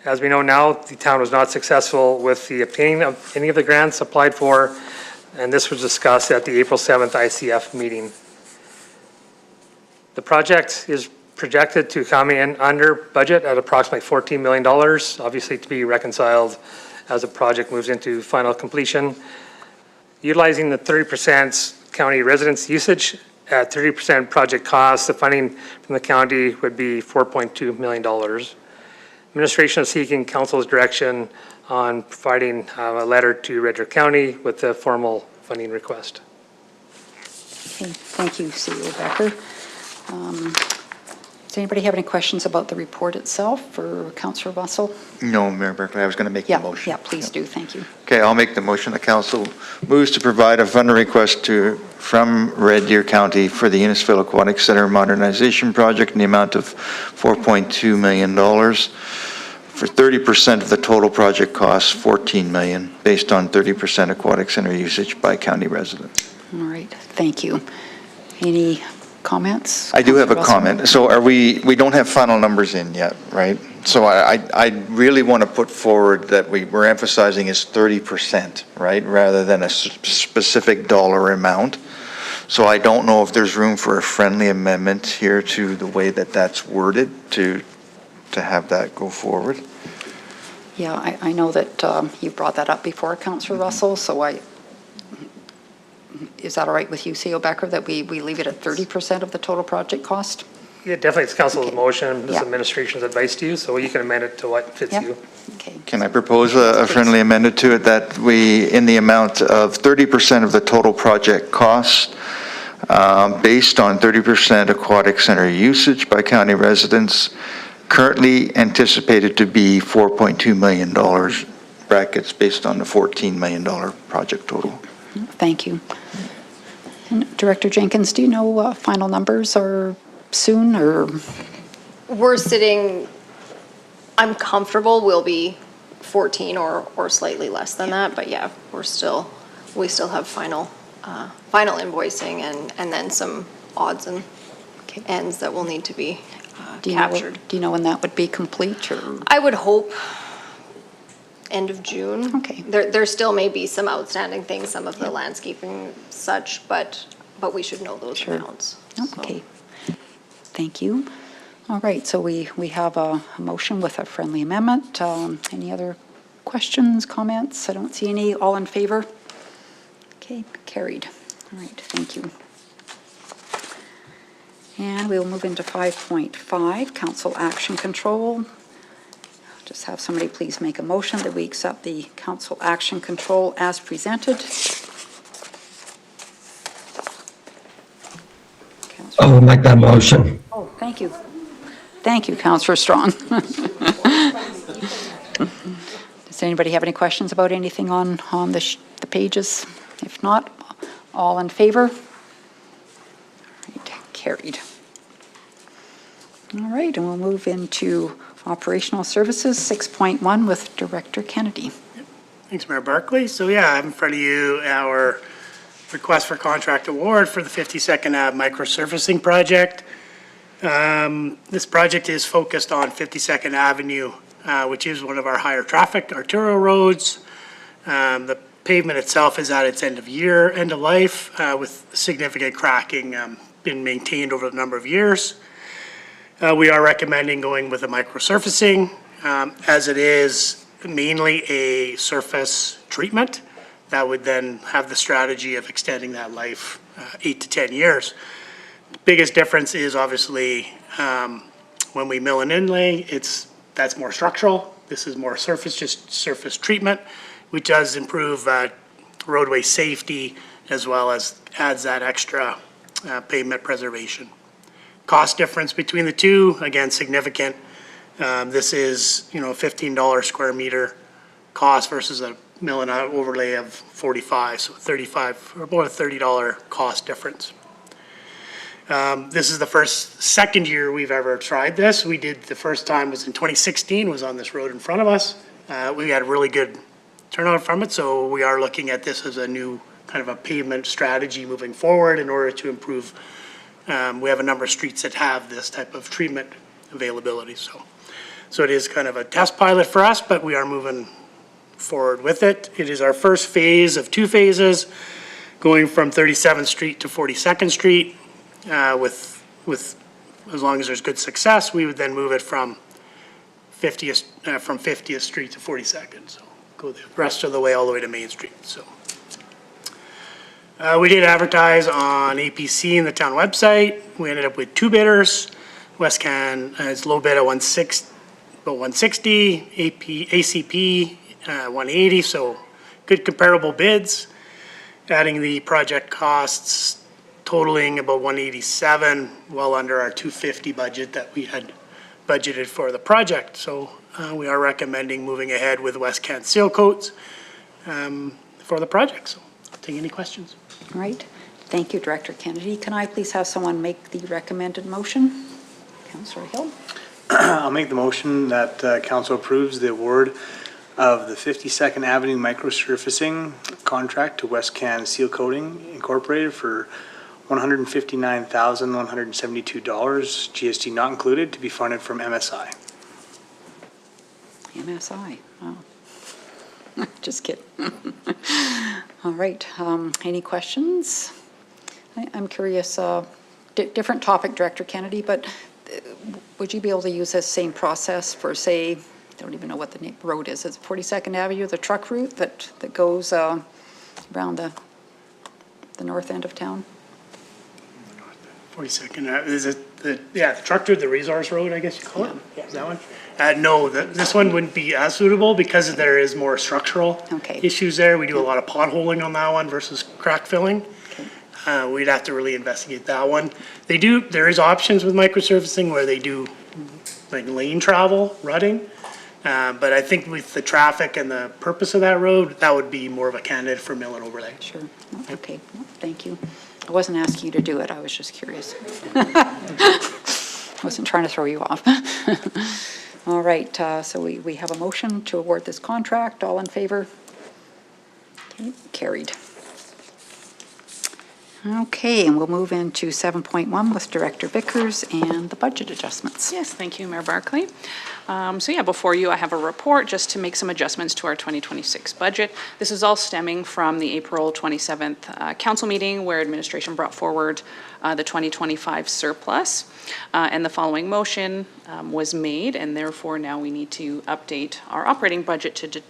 Speaker 9: As we know now, the town was not successful with the obtaining of any of the grants applied for, and this was discussed at the April 7th ICF meeting. The project is projected to come in under budget at approximately $14 million, obviously to be reconciled as the project moves into final completion. Utilizing the 30% county residents usage at 30% project cost, the funding from the county would be $4.2 million. Administration is seeking council's direction on providing a letter to Red Deer County with the formal funding request.
Speaker 1: Okay, thank you, CEO Becker. Does anybody have any questions about the report itself for Councillor Russell?
Speaker 3: No, Mayor Barclay, I was going to make the motion.
Speaker 1: Yeah, please do, thank you.
Speaker 3: Okay, I'll make the motion. The council moves to provide a funding request from Red Deer County for the Innisfail Aquatic Center Modernization Project in the amount of $4.2 million for 30% of the total project cost, $14 million, based on 30% aquatic center usage by county residents.
Speaker 1: All right, thank you. Any comments?
Speaker 3: I do have a
Speaker 1: Councillor Russell?
Speaker 3: comment. So we don't have final numbers in yet, right? So I really want to put forward that we're emphasizing is 30%, right? Rather than a specific dollar amount. So I don't know if there's room for a friendly amendment here to the way that that's worded to have that go forward.
Speaker 1: Yeah, I know that you brought that up before, Councillor Russell, so is that all right with you, CEO Becker, that we leave it at 30% of the total project cost?
Speaker 9: Yeah, definitely, it's council's
Speaker 1: Okay.
Speaker 9: motion, this
Speaker 1: Yeah.
Speaker 9: administration's advice to you, so you can amend it to what fits
Speaker 1: Yeah.
Speaker 9: you.
Speaker 1: Okay.
Speaker 3: Can I propose a friendly amendment to it that we, in the amount of 30% of the total project cost, based on 30% aquatic center usage by county residents, currently anticipated to be $4.2 million, brackets based on the $14 million project total.
Speaker 1: Thank you. And Director Jenkins, do you know final numbers are soon, or?
Speaker 5: We're sitting, I'm comfortable we'll be 14 or slightly less than that, but yeah, we still have final invoicing and then some odds and ends that will need to be captured.
Speaker 1: Do you know when that would be complete, or?
Speaker 5: I would hope end of June.
Speaker 1: Okay.
Speaker 5: There still may be some outstanding things, some of the landscaping such, but we should know those
Speaker 1: Sure.
Speaker 5: amounts.
Speaker 1: Oh,
Speaker 5: So.
Speaker 1: okay. Thank you. All right, so we have a motion with a friendly amendment. Any other questions, comments? I don't see any. All in favor? Okay, carried. All right, thank you. And we'll move into 5.5, council action control. Just have somebody please make a motion that we accept the council action control as presented.
Speaker 11: I will make that motion.
Speaker 1: Oh, thank you. Thank you, Councillor Strong. Does anybody have any questions about anything on the pages? If not, all in favor? Right, carried. All right, and we'll move into operational services, 6.1 with Director Kennedy.
Speaker 12: Thanks, Mayor Barclay. So yeah, I have in front of you our request for contract award for the 52nd Ave microsurfacing project. This project is focused on 52nd Avenue, which is one of our higher traffic arterial roads. The pavement itself is at its end of life, with significant cracking been maintained over a number of years. We are recommending going with a microsurfacing, as it is mainly a surface treatment that would then have the strategy of extending that life 8 to 10 years. The biggest difference is obviously when we mill and inlay, that's more structural. This is more surface, just surface treatment, which does improve roadway safety as well as adds that extra pavement preservation. Cost difference between the two, again, significant. This is, $15 square meter cost versus a mill and overlay of 45, so 35, or about a $30 cost difference. This is the second year we've ever tried this. We did, the first time was in 2016, was on this road in front of us. We had really good turnout from it, so we are looking at this as a new kind of a pavement strategy moving forward in order to improve. We have a number of streets that have this type of treatment availability, so it is kind of a test pilot for us, but we are moving forward with it. It is our first phase of 2 phases, going from 37th Street to 42nd Street. With as long as there's good success, we would then move it from 50th Street to 42nd. So go the rest of the way all the way to Main Street. So we did advertise on APC and the town website. We ended up with 2 bidders. Westcan has low bid at 160, ACP 180. So good comparable bids. Adding the project costs totaling about 187, well under our 250 budget that we had budgeted for the project. So we are recommending moving ahead with Westcan seal coats for the project. So I'll take any questions.
Speaker 1: All right. Thank you, Director Kennedy. Can I please have someone make the recommended motion? Councillor Hill.
Speaker 2: I'll make the motion that council approves the award of the 52nd Avenue microsurfacing contract to Westcan Seal Coating Incorporated for $159,172, GST not included, to be funded from MSI.
Speaker 1: MSI, wow. Just kidding. All right, any questions? I'm curious, different topic, Director Kennedy, but would you be able to use this same process for, say, I don't even know what the road is. Is it 42nd Avenue, the truck route that goes around the north end of town?
Speaker 12: 42nd, is it the truck route, the resource road, I guess you call it? Yeah. Is that one? No, this one wouldn't be as suitable because there is more structural issues there. We do a lot of potholing on that one versus crack filling. We'd have to really investigate that one. There is options with microsurfacing where they do like lane travel, rutting. But I think with the traffic and the purpose of that road, that would be more of a candidate for mill and overlay.
Speaker 1: Sure, okay, thank you. I wasn't asking you to do it, I was just curious. Wasn't trying to throw you off. All right, so we have a motion to award this contract. All in favor? Okay, carried. Okay, and we'll move into 7.1 with Director Vickers and the budget adjustments.
Speaker 13: Yes, thank you, Mayor Barclay. So yeah, before you, I have a report just to make some adjustments to our 2026 budget. This is all stemming from the April 27th council meeting where administration brought forward the 2025 surplus. And the following motion was made, and therefore now we need to update our operating budget to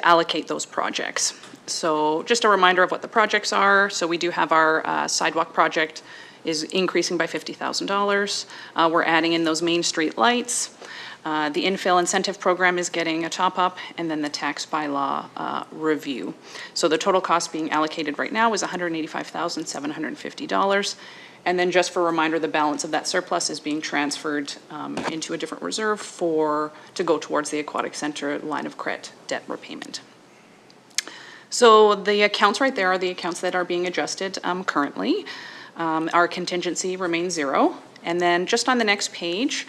Speaker 13: allocate those projects. So just a reminder of what the projects are. So we do have our sidewalk project is increasing by $50,000. We're adding in those Main Street lights. The infill incentive program is getting a top up, and then the tax bylaw review. So the total cost being allocated right now is $185,750. And then just for a reminder, the balance of that surplus is being transferred into a different reserve to go towards the Aquatic Center line of credit debt repayment. So the accounts right there are the accounts that are being adjusted currently. Our contingency remains 0. And then just on the next page,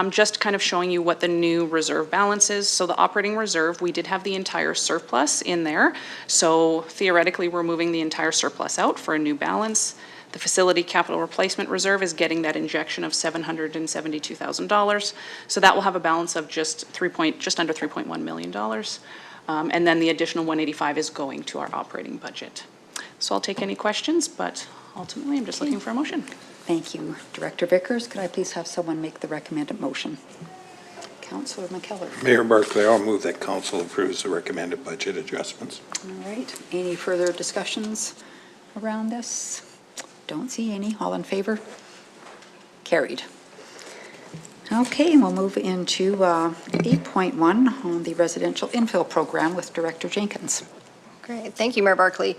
Speaker 13: just kind of showing you what the new reserve balance is. So the operating reserve, we did have the entire surplus in there. So theoretically, we're moving the entire surplus out for a new balance. The facility capital replacement reserve is getting that injection of $772,000. So that will have a balance of just under $3.1 million. And then the additional 185 is going to our operating budget. So I'll take any questions, but ultimately I'm just looking for a motion.
Speaker 1: Thank you. Director Vickers, could I please have someone make the recommended motion? Councillor McKellar.
Speaker 4: Mayor Barclay, I'll move that council approves the recommended budget adjustments.
Speaker 1: All right. Any further discussions around this? Don't see any. All in favor? Carried. Okay, and we'll move into 8.1 on the residential infill program with Director Jenkins.
Speaker 5: Great, thank you, Mayor Barclay.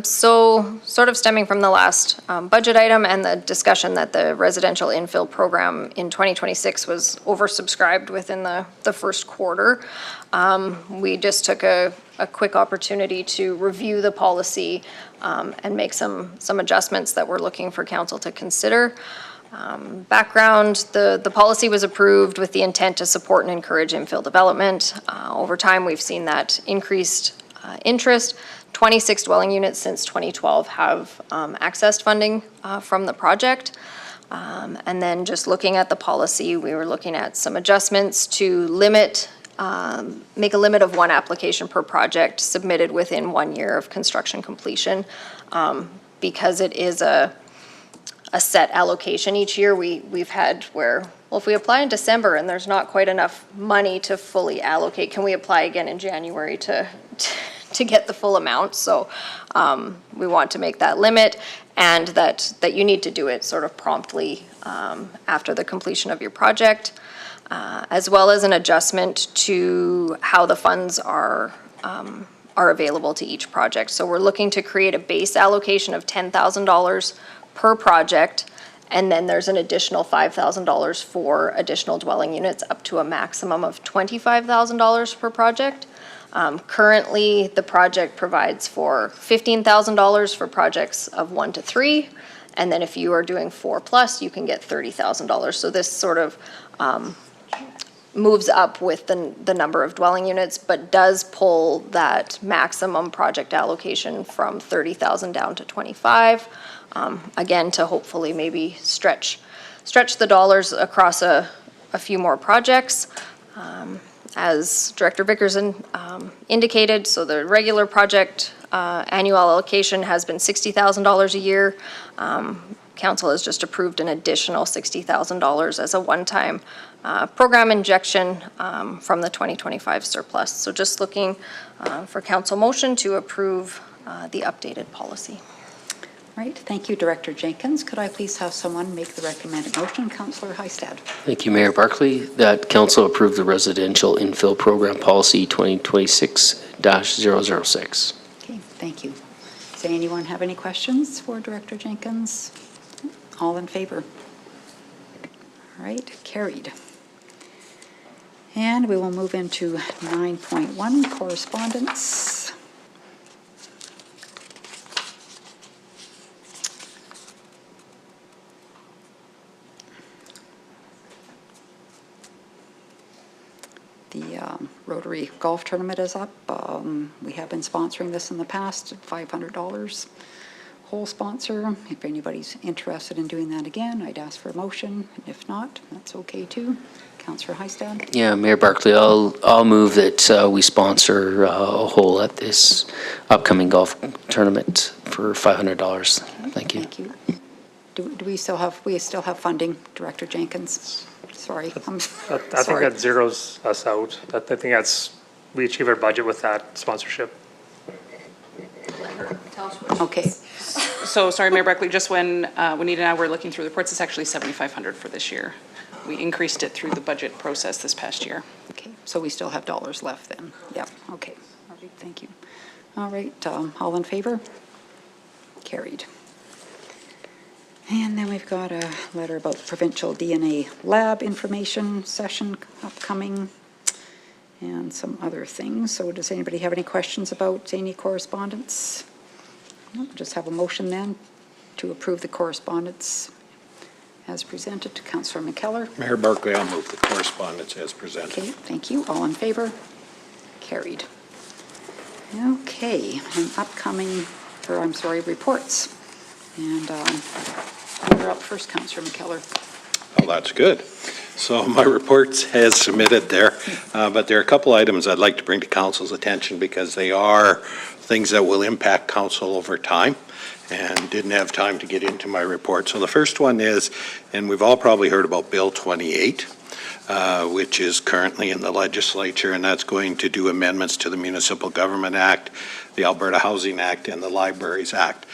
Speaker 5: So sort of stemming from the last budget item and the discussion that the residential infill program in 2026 was oversubscribed within the first quarter, we just took a quick opportunity to review the policy and make some adjustments that we're looking for council to consider. Background, the policy was approved with the intent to support and encourage infill development. Over time, we've seen that increased interest. 26 dwelling units since 2012 have accessed funding from the project. And then just looking at the policy, we were looking at some adjustments to limit, make a limit of one application per project submitted within 1 year of construction completion. Because it is a set allocation each year, we've had where, well, if we apply in December and there's not quite enough money to fully allocate, can we apply again in January to get the full amount? So we want to make that limit, and that you need to do it sort of promptly after the completion of your project, as well as an adjustment to how the funds are available to each project. So we're looking to create a base allocation of $10,000 per project, and then there's an additional $5,000 for additional dwelling units, up to a maximum of $25,000 per project. Currently, the project provides for $15,000 for projects of 1 to 3, and then if you are doing 4+, you can get $30,000. So this sort of moves up with the number of dwelling units, but does pull that maximum project allocation from 30,000 down to 25. Again, to hopefully maybe stretch the dollars across a few more projects. As Director Vickers indicated, so the regular project annual allocation has been $60,000 a year. Council has just approved an additional $60,000 as a one-time program injection from the 2025 surplus. So just looking for council motion to approve the updated policy.
Speaker 1: Right, thank you, Director Jenkins. Could I please have someone make the recommended motion? Councillor Hystad.
Speaker 7: Thank you, Mayor Barclay. That council approve the residential infill program policy 2026-006.
Speaker 1: Okay, thank you. Does anyone have any questions for Director Jenkins? All in favor? All right, carried. And we will move into 9.1, correspondence. The Rotary Golf Tournament is up. We have been sponsoring this in the past, $500 whole sponsor. If anybody's interested in doing that again, I'd ask for a motion. If not, that's okay too. Councillor Hystad.
Speaker 7: Yeah, Mayor Barclay, I'll move that we sponsor a hole at this upcoming golf tournament for $500. Thank you.
Speaker 1: Thank you. Do we still have funding, Director Jenkins? Sorry, I'm
Speaker 9: I
Speaker 1: sorry.
Speaker 9: think that zeroes us out. I think we achieve our budget with that sponsorship.
Speaker 1: Okay,
Speaker 13: So, sorry, Mayor Barclay, just when Juanita and I were looking through the reports, it's actually $7,500 for this year. We increased it through the budget process this past year.
Speaker 1: okay, so we still have dollars left then. Yeah, okay, all right, thank you. All right, all in favor? Carried. And then we've got a letter about provincial DNA lab information session upcoming and some other things. So does anybody have any questions about any correspondence? No, just have a motion then to approve the correspondence as presented to Councillor McKellar.
Speaker 4: Mayor Barclay, I'll move the correspondence as presented.
Speaker 1: Okay, thank you. All in favor? Carried. Okay, and upcoming, reports. And you're up first, Councillor McKellar.
Speaker 4: Oh, that's good. So my report's as submitted there, but there are a couple items I'd like to bring to council's attention because they are things that will impact council over time and didn't have time to get into my report. So the first one is, and we've all probably heard about Bill 28, which is currently in the legislature, and that's going to do amendments to the Municipal Government Act, the Alberta Housing Act, and the Libraries Act.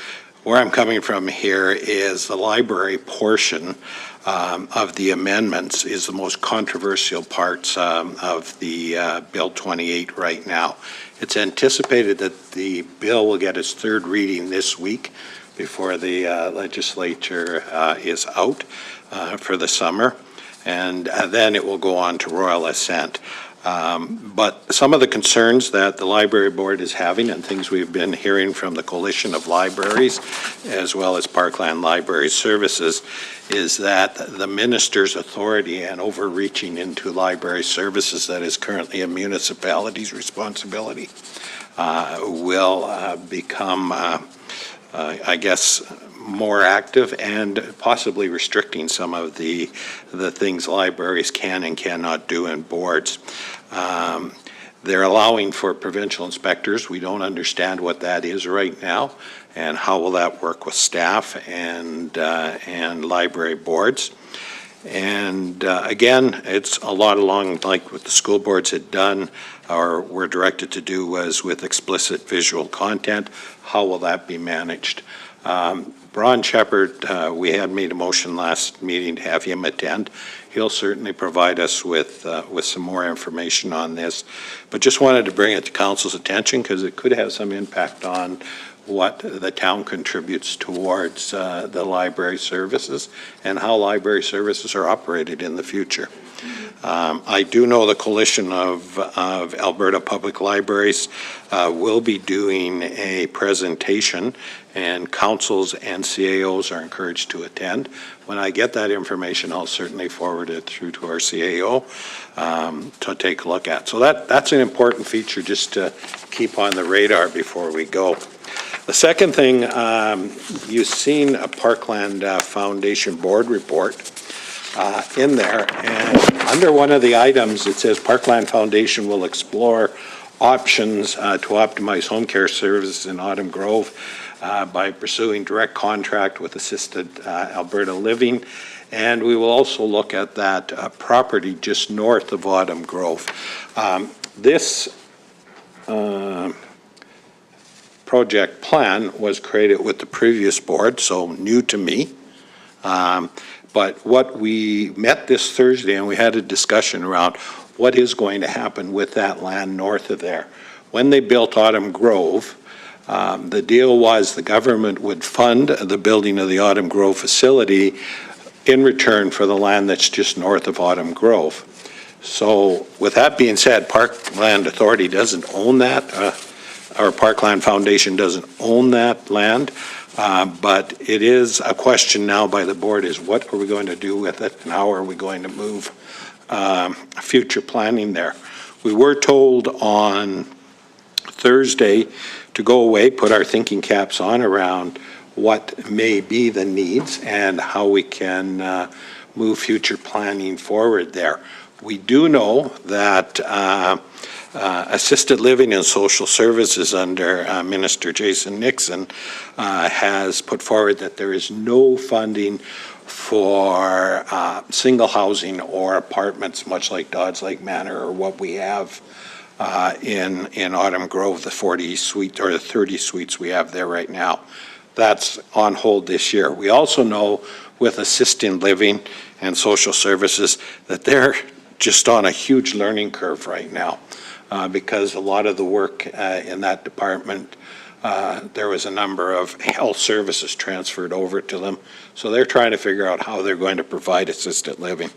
Speaker 4: where I'm coming from here is the library portion of the amendments is the most controversial parts of the Bill 28 right now. It's anticipated that the bill will get its third reading this week before the legislature is out for the summer, and then it will go on to royal assent. But some of the concerns that the library board is having and things we've been hearing from the Coalition of Libraries as well as Parkland Library Services is that the minister's authority and overreaching into library services that is currently a municipality's responsibility will become, I guess, more active and possibly restricting some of the things libraries can and cannot do in boards. They're allowing for provincial inspectors. We don't understand what that is right now, and how will that work with staff and library boards. And again, it's a lot along like what the school boards had done or were directed to do was with explicit visual content. How will that be managed? Ron Shepherd, we had made a motion last meeting to have him attend. He'll certainly provide us with some more information on this, but just wanted to bring it to council's attention because it could have some impact on what the town contributes towards the library services and how library services are operated in the future. I do know the Coalition of Alberta Public Libraries will be doing a presentation, and councils and CAOs are encouraged to attend. When I get that information, I'll certainly forward it through to our CAO to take a look at. So that's an important feature just to keep on the radar before we go. The second thing, you've seen a Parkland Foundation board report in there, and under one of the items it says Parkland Foundation will explore options to optimize home care services in Autumn Grove by pursuing direct contract with Assisted Alberta Living, and we will also look at that property just north of Autumn Grove. This project plan was created with the previous board, so new to me. But what we met this Thursday and we had a discussion around what is going to happen with that land north of there. When they built Autumn Grove, the deal was the government would fund the building of the Autumn Grove facility in return for the land that's just north of Autumn Grove. So with that being said, Parkland Authority doesn't own that, or Parkland Foundation doesn't own that land. But it is a question now by the board is what are we going to do with it and how are we going to move future planning there. We were told on Thursday to go away, put our thinking caps on around what may be the needs and how we can move future planning forward there. We do know that assisted living and social services under Minister Jason Nixon has put forward that there is no funding for single housing or apartments, much like Dodds Lake Manor or what we have in Autumn Grove, the 40 suite or the 30 suites we have there right now. That's on hold this year. We also know with assisted living and social services that they're just on a huge learning curve right now. Because a lot of the work in that department, there was a number of health services transferred over to them. So they're trying to figure out how they're going to provide assisted living.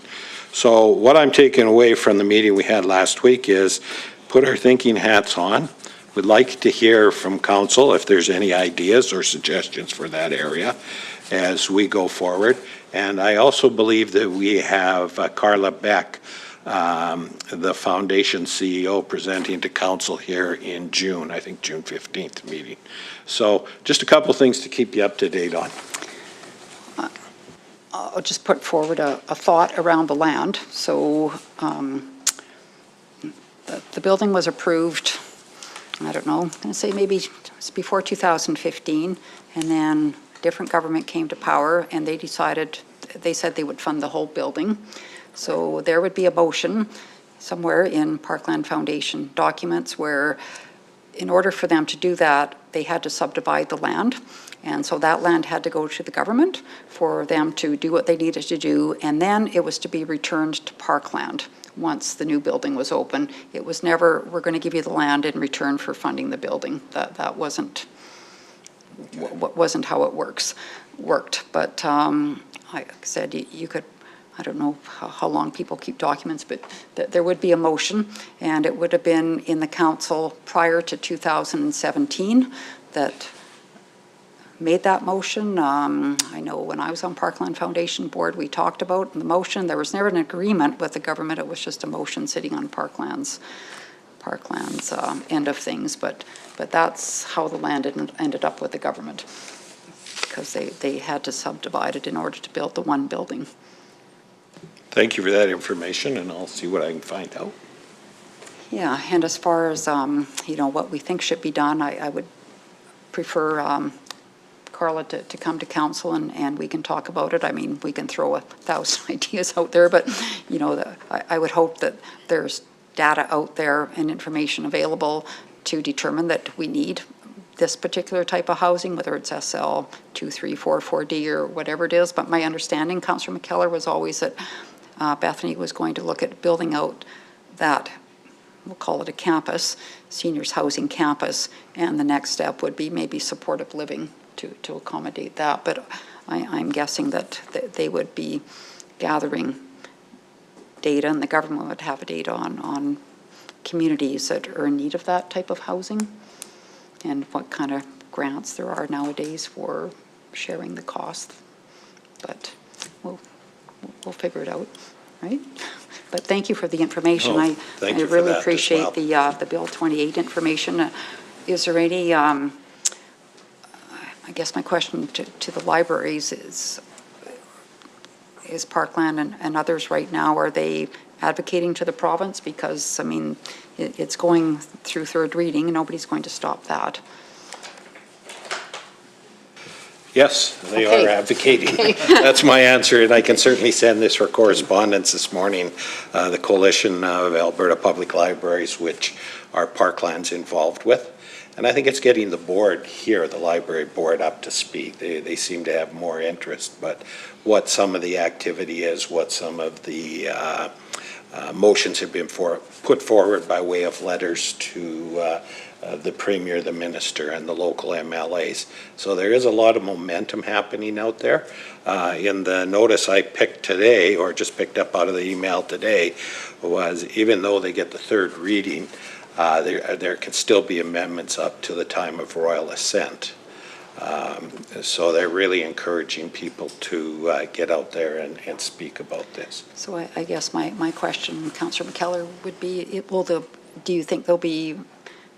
Speaker 4: So what I'm taking away from the meeting we had last week is put our thinking hats on. We'd like to hear from council if there's any ideas or suggestions for that area as we go forward. And I also believe that we have Carla Beck, the foundation CEO, presenting to council here in June, I think June 15th meeting. So just a couple things to keep you up to date on.
Speaker 1: I'll just put forward a thought around the land. So the building was approved, I don't know, I'm going to say maybe it's before 2015, and then different government came to power and they decided, they said they would fund the whole building. So there would be a motion somewhere in Parkland Foundation documents where in order for them to do that, they had to subdivide the land. And so that land had to go to the government for them to do what they needed to do, and then it was to be returned to parkland once the new building was open. It was never, we're going to give you the land in return for funding the building. That wasn't how it worked. But like I said, you could, I don't know how long people keep documents, but there would be a motion, and it would have been in the council prior to 2017 that made that motion. I know when I was on Parkland Foundation Board, we talked about the motion. There was never an agreement with the government. It was just a motion sitting on Parkland's end of things. But that's how the land ended up with the government, because they had to subdivide it in order to build the one building.
Speaker 4: Thank you for that information, and I'll see what I can find out.
Speaker 1: Yeah, and as far as, what we think should be done, I would prefer Carla to come to council and we can talk about it. I mean, we can throw 1,000 ideas out there, but, I would hope that there's data out there and information available to determine that we need this particular type of housing, whether it's SL 2, 3, 4, 4D or whatever it is. But my understanding, Councillor McKellar, was always that Bethany was going to look at building out that, we'll call it a campus, seniors housing campus, and the next step would be maybe supportive living to accommodate that. But I'm guessing that they would be gathering data, and the government would have data on communities that are in need of that type of housing, and what kind of grants there are nowadays for sharing the cost. But we'll figure it out, right? But thank you for the information. I really appreciate the Bill 28 information. Is there any, I guess my question to the libraries is Parkland and others right now, are they advocating to the province? Because, I mean, it's going through third reading, and nobody's going to stop that.
Speaker 4: Yes, they are advocating. That's my answer, and I can certainly send this for correspondence this morning. The Coalition of Alberta Public Libraries, which our Parkland's involved with. And I think it's getting the board here, the library board, up to speed. They seem to have more interest, but what some of the activity is, what some of the motions have been put forward by way of letters to the Premier, the Minister, and the local MLAs. So there is a lot of momentum happening out there. In the notice I picked today, or just picked up out of the email today, was even though they get the third reading, there can still be amendments up to the time of royal assent. So they're really encouraging people to get out there and speak about this.
Speaker 1: So I guess my question, Councillor McKellar, would be, do you think there'll be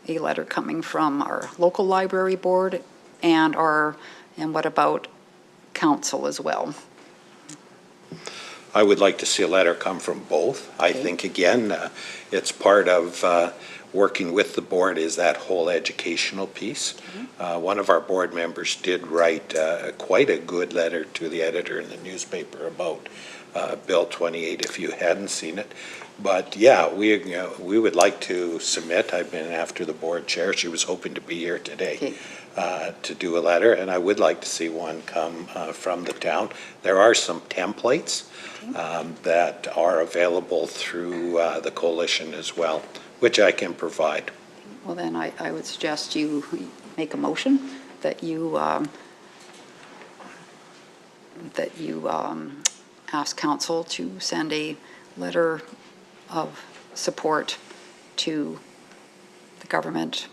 Speaker 1: a letter coming from our local library board and what about council as well?
Speaker 4: I would like to see a letter come from both. I think, again, it's part of working with the board is that whole educational piece. One of our board members did write quite a good letter to the editor in the newspaper about Bill 28, if you hadn't seen it. But yeah, we would like to submit. I've been after the board chair. She was hoping to be here today to do a letter, and I would like to see one come from the town. There are some templates that are available through the coalition as well, which I can provide.
Speaker 1: Well, then I would suggest you make a motion that you ask council to send a letter of support to the government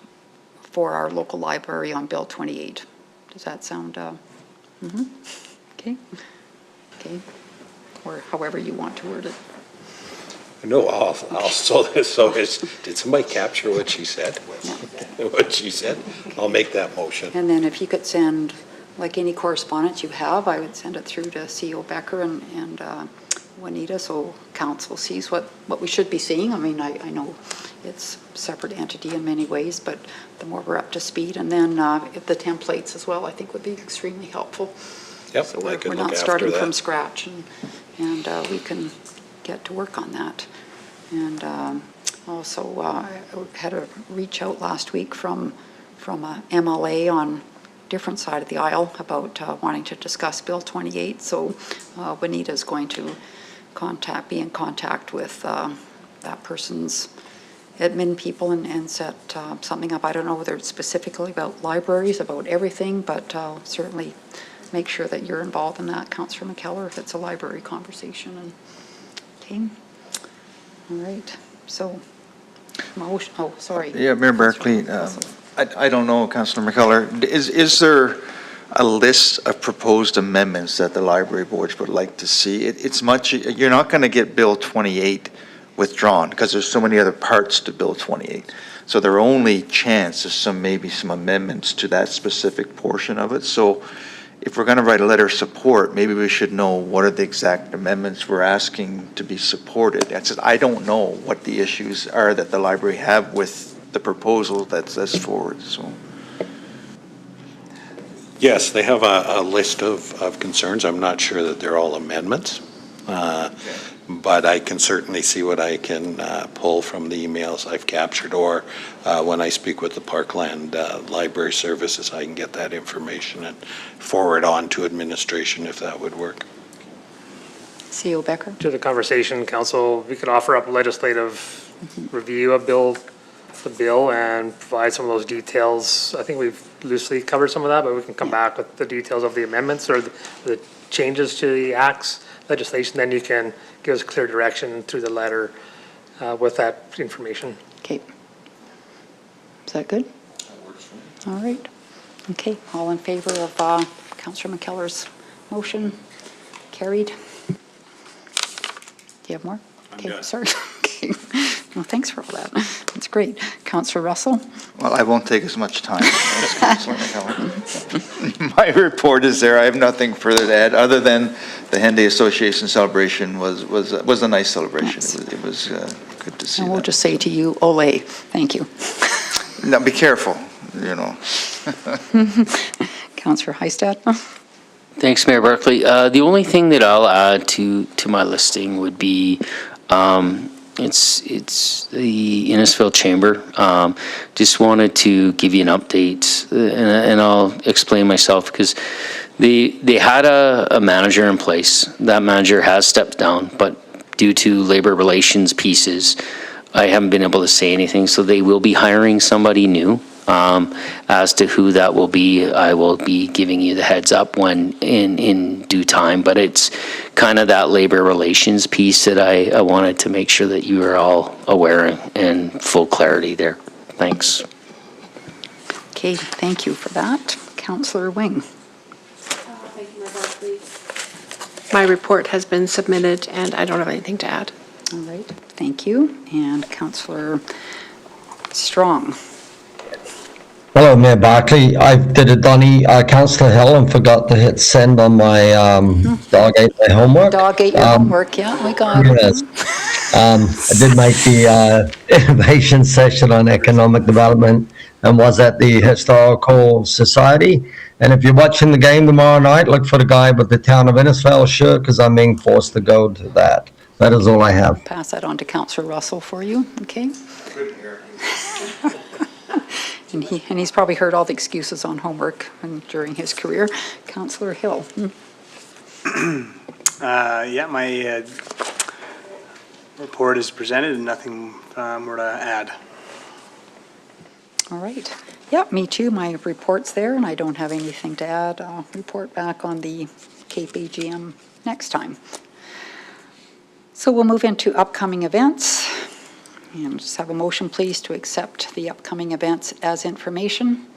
Speaker 1: for our local library on Bill 28. Does that sound, okay? Okay, or however you want to word it.
Speaker 4: No, did somebody capture what she said?
Speaker 1: Yeah.
Speaker 4: What she said? I'll make that motion.
Speaker 1: And then if you could send, like any correspondence you have, I would send it through to CEO Becker and Juanita, so council sees what we should be seeing. I mean, I know it's a separate entity in many ways, but the more we're up to speed, and then if the templates as well, I think would be extremely helpful.
Speaker 4: Yep,
Speaker 1: so we're not starting from scratch, and we can get to work on that. And also I had a reach out last week from a MLA on different side of the aisle about wanting to discuss Bill 28. So Juanita's going to be in contact with that person's admin people and set something up. I don't know whether it's specifically about libraries, about everything, but certainly make sure that you're involved in that, Councillor McKellar, if it's a library conversation. And okay. All right. So, motion. Oh, sorry.
Speaker 3: Yeah, Mayor Barclay, I don't know, Councillor McKellar, is there a list of proposed amendments that the library boards would like to see? It's much, you're not going to get Bill 28 withdrawn because there's so many other parts to Bill 28. So their only chance is maybe some amendments to that specific portion of it. So if we're going to write a letter of support, maybe we should know what are the exact amendments we're asking to be supported. I don't know what the issues are that the library have with the proposal that's forward, so.
Speaker 4: Yes, they have a list of concerns. I'm not sure that they're all amendments, but I can certainly see what I can pull from the emails I've captured, or when I speak with the Parkland Library Services, I can get that information and forward on to administration if that would work.
Speaker 1: CEO Becker.
Speaker 9: To the conversation, Council, we could offer up a legislative review of the bill and provide some of those details. I think we've loosely covered some of that, but we can come back with the details of the amendments or the changes to the acts legislation. Then you can give us clear direction through the letter with that information.
Speaker 1: Okay. Is that good? That works for me. All right. Okay. All in favor of Councillor McKellar's motion? Carried. Do you have more? Okay. Sorry. Okay. Well, thanks for all that. That's great. Councillor Russell?
Speaker 3: Well, I won't take as much time as Councillor McKellar. My report is there. I have nothing further to add, other than the Henday Association celebration was a nice celebration. Nice. It was good to see.
Speaker 1: And we'll just say to you, ole. Thank you.
Speaker 3: Now, be careful, you know.
Speaker 1: Councillor Heistad?
Speaker 7: Thanks, Mayor Barclay. The only thing that I'll add to my listing would be it's the Innisfail Chamber. Just wanted to give you an update, and I'll explain myself, because they had a manager in place. That manager has stepped down, but due to labor relations pieces, I haven't been able to say anything. So they will be hiring somebody new. As to who that will be, I will be giving you the heads up when in due time, but it's kind of that labor relations piece that I wanted to make sure that you are all aware and full clarity there. Thanks.
Speaker 1: Okay, thank you for that. Councillor Wing.
Speaker 8: Thank you, Mayor Barclay. My report has been submitted and I don't have anything to add.
Speaker 1: All right, thank you. And Councillor Strong.
Speaker 11: Hello, Mayor Barclay. I did a Donny, Councillor Hill, and forgot to hit send on my dog ate my homework.
Speaker 1: Dog ate your homework, yeah, we got it.
Speaker 11: Yes. I did make the innovation session on economic development and was at the Historical Society. And if you're watching the game tomorrow night, look for the guy with the Town of Innisfail shirt, because I'm being forced to go to that. That is all I have.
Speaker 1: Pass that on to Councillor Russell for you, okay?
Speaker 3: Good here.
Speaker 1: And he's probably heard all the excuses on homework during his career. Councillor Hill.
Speaker 2: Yeah, my report is presented and nothing more to add.
Speaker 1: All right. Yeah, me too. My report's there and I don't have anything to add. I'll report back on the Cape AGM next time. So we'll move into upcoming events. And just have a motion, please, to accept the upcoming events as information.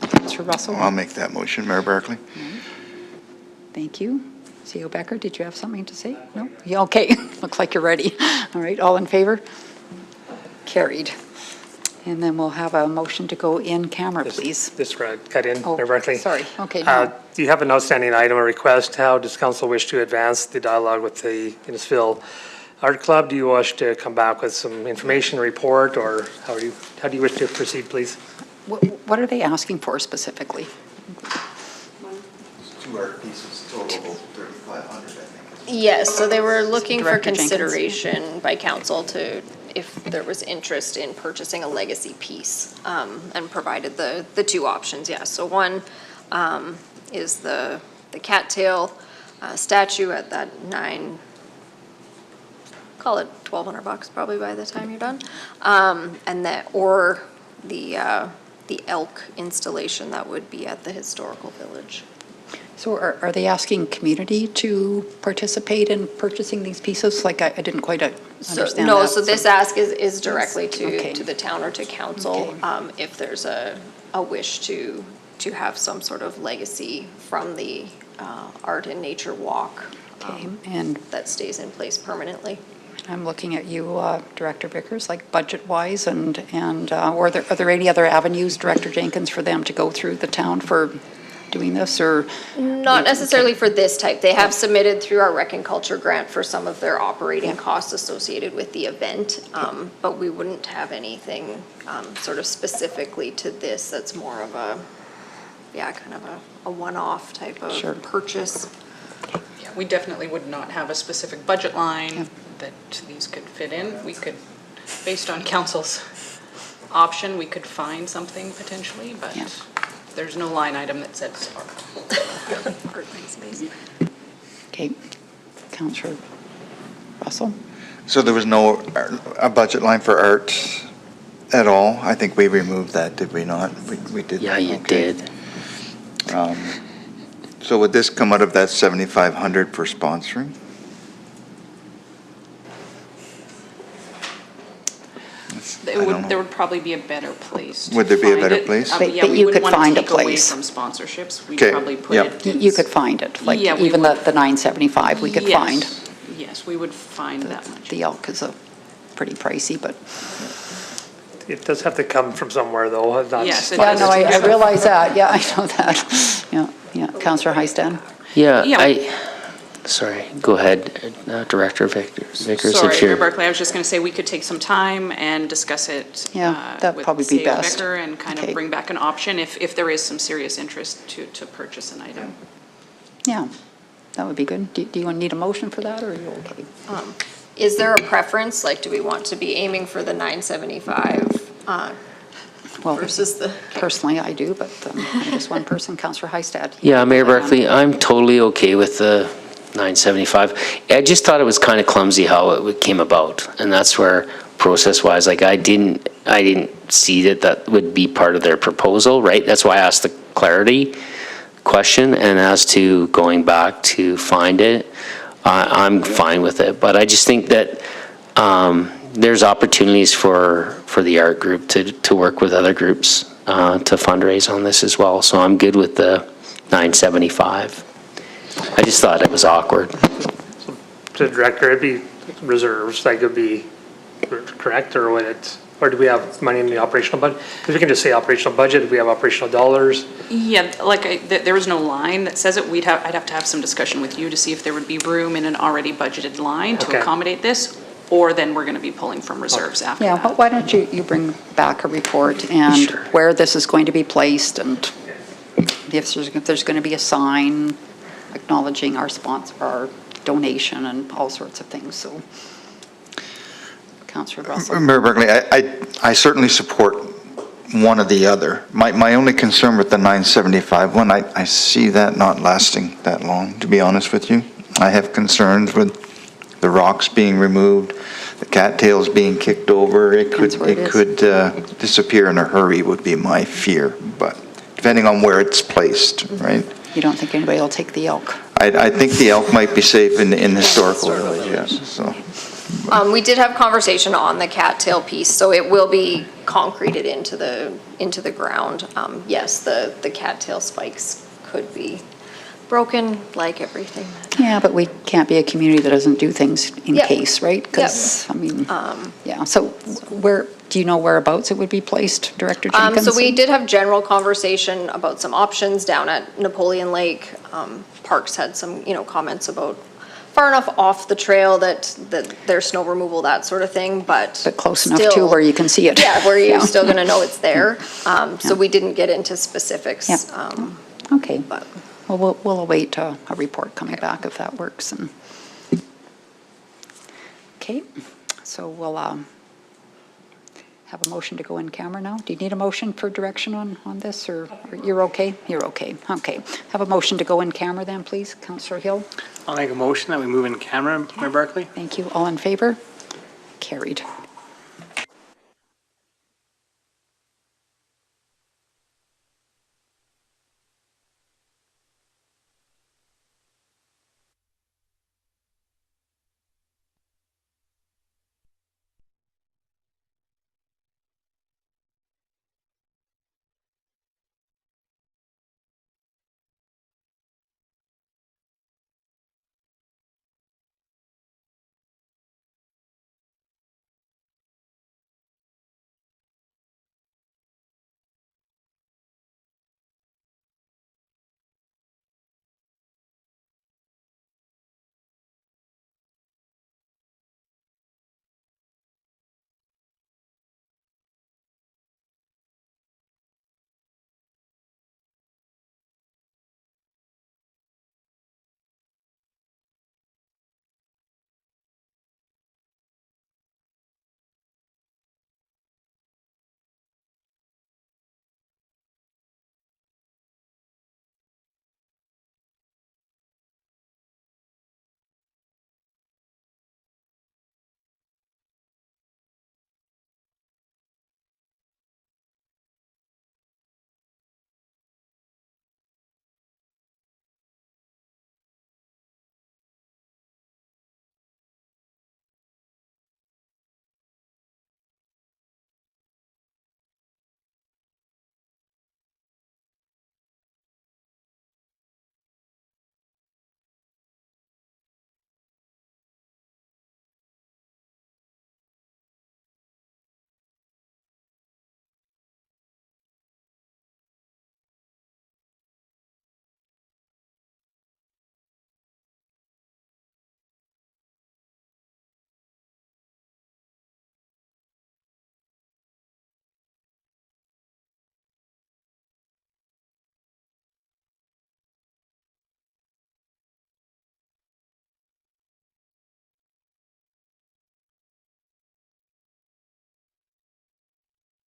Speaker 1: Councillor Russell.
Speaker 3: I'll make that motion, Mayor Barclay.
Speaker 1: Thank you. CEO Becker, did you have something to say? No? Yeah, okay. Looks like you're ready. All right, all in favor? Carried. And then we'll have a motion to go in camera, please.
Speaker 9: This cut in,
Speaker 1: Oh,
Speaker 9: Mayor Barclay.
Speaker 1: sorry. Okay. No.
Speaker 9: Do you have an outstanding item or request? How does council wish to advance the dialogue with the Innisfail Art Club? Do you wish to come back with some information report, or how do you wish to proceed, please?
Speaker 1: What are they asking for specifically?
Speaker 3: 2 art pieces, total 3,500, I think.
Speaker 5: Yes, so they were looking for
Speaker 1: Director Jenkins.
Speaker 5: consideration by council to if there was interest in purchasing a legacy piece, and provided the two options, yeah. So one is the cattail statue at that call it $1,200 probably by the time you're done. And that, or the elk installation that would be at the historical village.
Speaker 1: So are they asking community to participate in purchasing these pieces? Like, I didn't quite understand
Speaker 5: No,
Speaker 1: that.
Speaker 5: so this ask is directly
Speaker 1: Okay.
Speaker 5: to the town or to council, if there's a wish to have some sort of legacy from the art and nature walk.
Speaker 1: Okay, and
Speaker 5: that stays in place permanently.
Speaker 1: I'm looking at you, Director Vickers, like budget-wise, and are there any other avenues, Director Jenkins, for them to go through the town for doing this, or?
Speaker 5: Not necessarily for this type. They have submitted through our Rec and Culture grant for some of their operating costs associated with the event, but we wouldn't have anything sort of specifically to this. That's more of a, kind of a one-off type of purchase.
Speaker 13: Yeah, we definitely would not have a specific budget line that these could fit in. We could, based on council's option, we could find something potentially, but there's no line item that says art.
Speaker 1: Okay, Councillor Russell?
Speaker 3: So there was a budget line for art at all? I think we removed that, did we not? We did.
Speaker 7: Yeah, you did.
Speaker 3: So would this come out of that 7,500 for sponsoring?
Speaker 13: There would probably be a better place to
Speaker 3: Would there be a
Speaker 13: find
Speaker 3: better
Speaker 13: it.
Speaker 3: place?
Speaker 1: But
Speaker 13: Yeah, we
Speaker 1: you
Speaker 13: wouldn't
Speaker 1: could
Speaker 13: want
Speaker 1: find
Speaker 13: to
Speaker 1: a
Speaker 13: take away
Speaker 1: place.
Speaker 13: from sponsorships. We'd
Speaker 3: Okay,
Speaker 13: probably put
Speaker 3: yep.
Speaker 13: it.
Speaker 1: You could find it, like
Speaker 13: Yeah, we
Speaker 1: even
Speaker 13: would.
Speaker 1: the 975 we could find.
Speaker 13: Yes, we would find that much.
Speaker 1: The elk is a pretty pricey, but.
Speaker 9: It does have to come from somewhere, though. That's-
Speaker 13: Yes, it
Speaker 1: Yeah,
Speaker 13: does.
Speaker 1: no, I realize that, yeah, I know that. Yeah, Councillor Heistan?
Speaker 7: Yeah, sorry, go ahead, Director Vickers.
Speaker 13: Sorry,
Speaker 7: if you're-
Speaker 13: Mayor Barclay, I was just going to say we could take some time and discuss it
Speaker 1: That'd
Speaker 13: with
Speaker 1: probably be
Speaker 13: CEO
Speaker 1: best.
Speaker 13: Vicker and kind
Speaker 1: Okay.
Speaker 13: of bring back an option if there is some serious interest to purchase an item.
Speaker 1: Yeah, that would be good. Do you need a motion for that, or are you okay?
Speaker 5: Is there a preference? Like, do we want to be aiming for the 975
Speaker 1: Well,
Speaker 5: versus the?
Speaker 1: personally, I do, but I'm just one person, Councillor Heistad.
Speaker 7: Yeah, Mayor Barclay, I'm totally okay with the 975. I just thought it was kind of clumsy how it came about, and that's where process-wise, like I didn't see that would be part of their proposal, right? That's why I asked the clarity question, and as to going back to find it, I'm fine with it, but I just think that there's opportunities for the art group to work with other groups to fundraise on this as well, so I'm good with the 975. I just thought it was awkward.
Speaker 9: To Director, it'd be reserves, like it'd be correct, or would it, or do we have money in the operational budget? Because we can just say operational budget, do we have operational dollars?
Speaker 13: Yeah, like there was no line that says it. I'd have to have some discussion with you to see if there would be room in an already budgeted line to
Speaker 9: Okay.
Speaker 13: accommodate this, or then we're going to be pulling from reserves after
Speaker 1: Yeah,
Speaker 13: that.
Speaker 1: why don't you bring back a report and
Speaker 7: Sure.
Speaker 1: where this is going to be placed, and if there's going to be a sign acknowledging our sponsor, our donation, and all sorts of things, so. Councillor Russell?
Speaker 3: Mayor Barclay, I certainly support one or the other. My only concern with the 975 one, I see that not lasting that long, to be honest with you. I have concerns with the rocks being removed, the cattails being kicked over. It could disappear in a hurry would be my fear, but depending on where it's placed, right?
Speaker 1: You don't think anybody will take the elk?
Speaker 3: I think the elk might be safe in historical village, yes, so.
Speaker 5: We did have conversation on the cattail piece, so it will be concreted into the ground. Yes, the cattail spikes could be broken like everything.
Speaker 1: Yeah, but we can't be a community that doesn't do things in
Speaker 5: Yep.
Speaker 1: case, right? Because, I mean, yeah, so do you know whereabouts it would be placed, Director Jenkins?
Speaker 5: So we did have general conversation about some options down at Napoleon Lake. Parks had some, comments about far enough off the trail that there's snow removal, that sort of thing, but.
Speaker 1: But close enough to
Speaker 5: still-
Speaker 1: where you can see it.
Speaker 5: Yeah, where you're
Speaker 1: Yeah.
Speaker 5: still gonna know it's there. So we didn't get into specifics.
Speaker 1: Yep. Okay,
Speaker 5: But
Speaker 1: well, we'll await a report coming back if that works. And okay, so we'll have a motion to go in camera now? Do you need a motion for direction on this, or you're okay? You're okay. Okay. Have a motion to go in camera then, please, Councillor Hill.
Speaker 2: I'll make a motion that we move in camera, Mayor Barclay.
Speaker 1: Thank you. All in favor? Carried.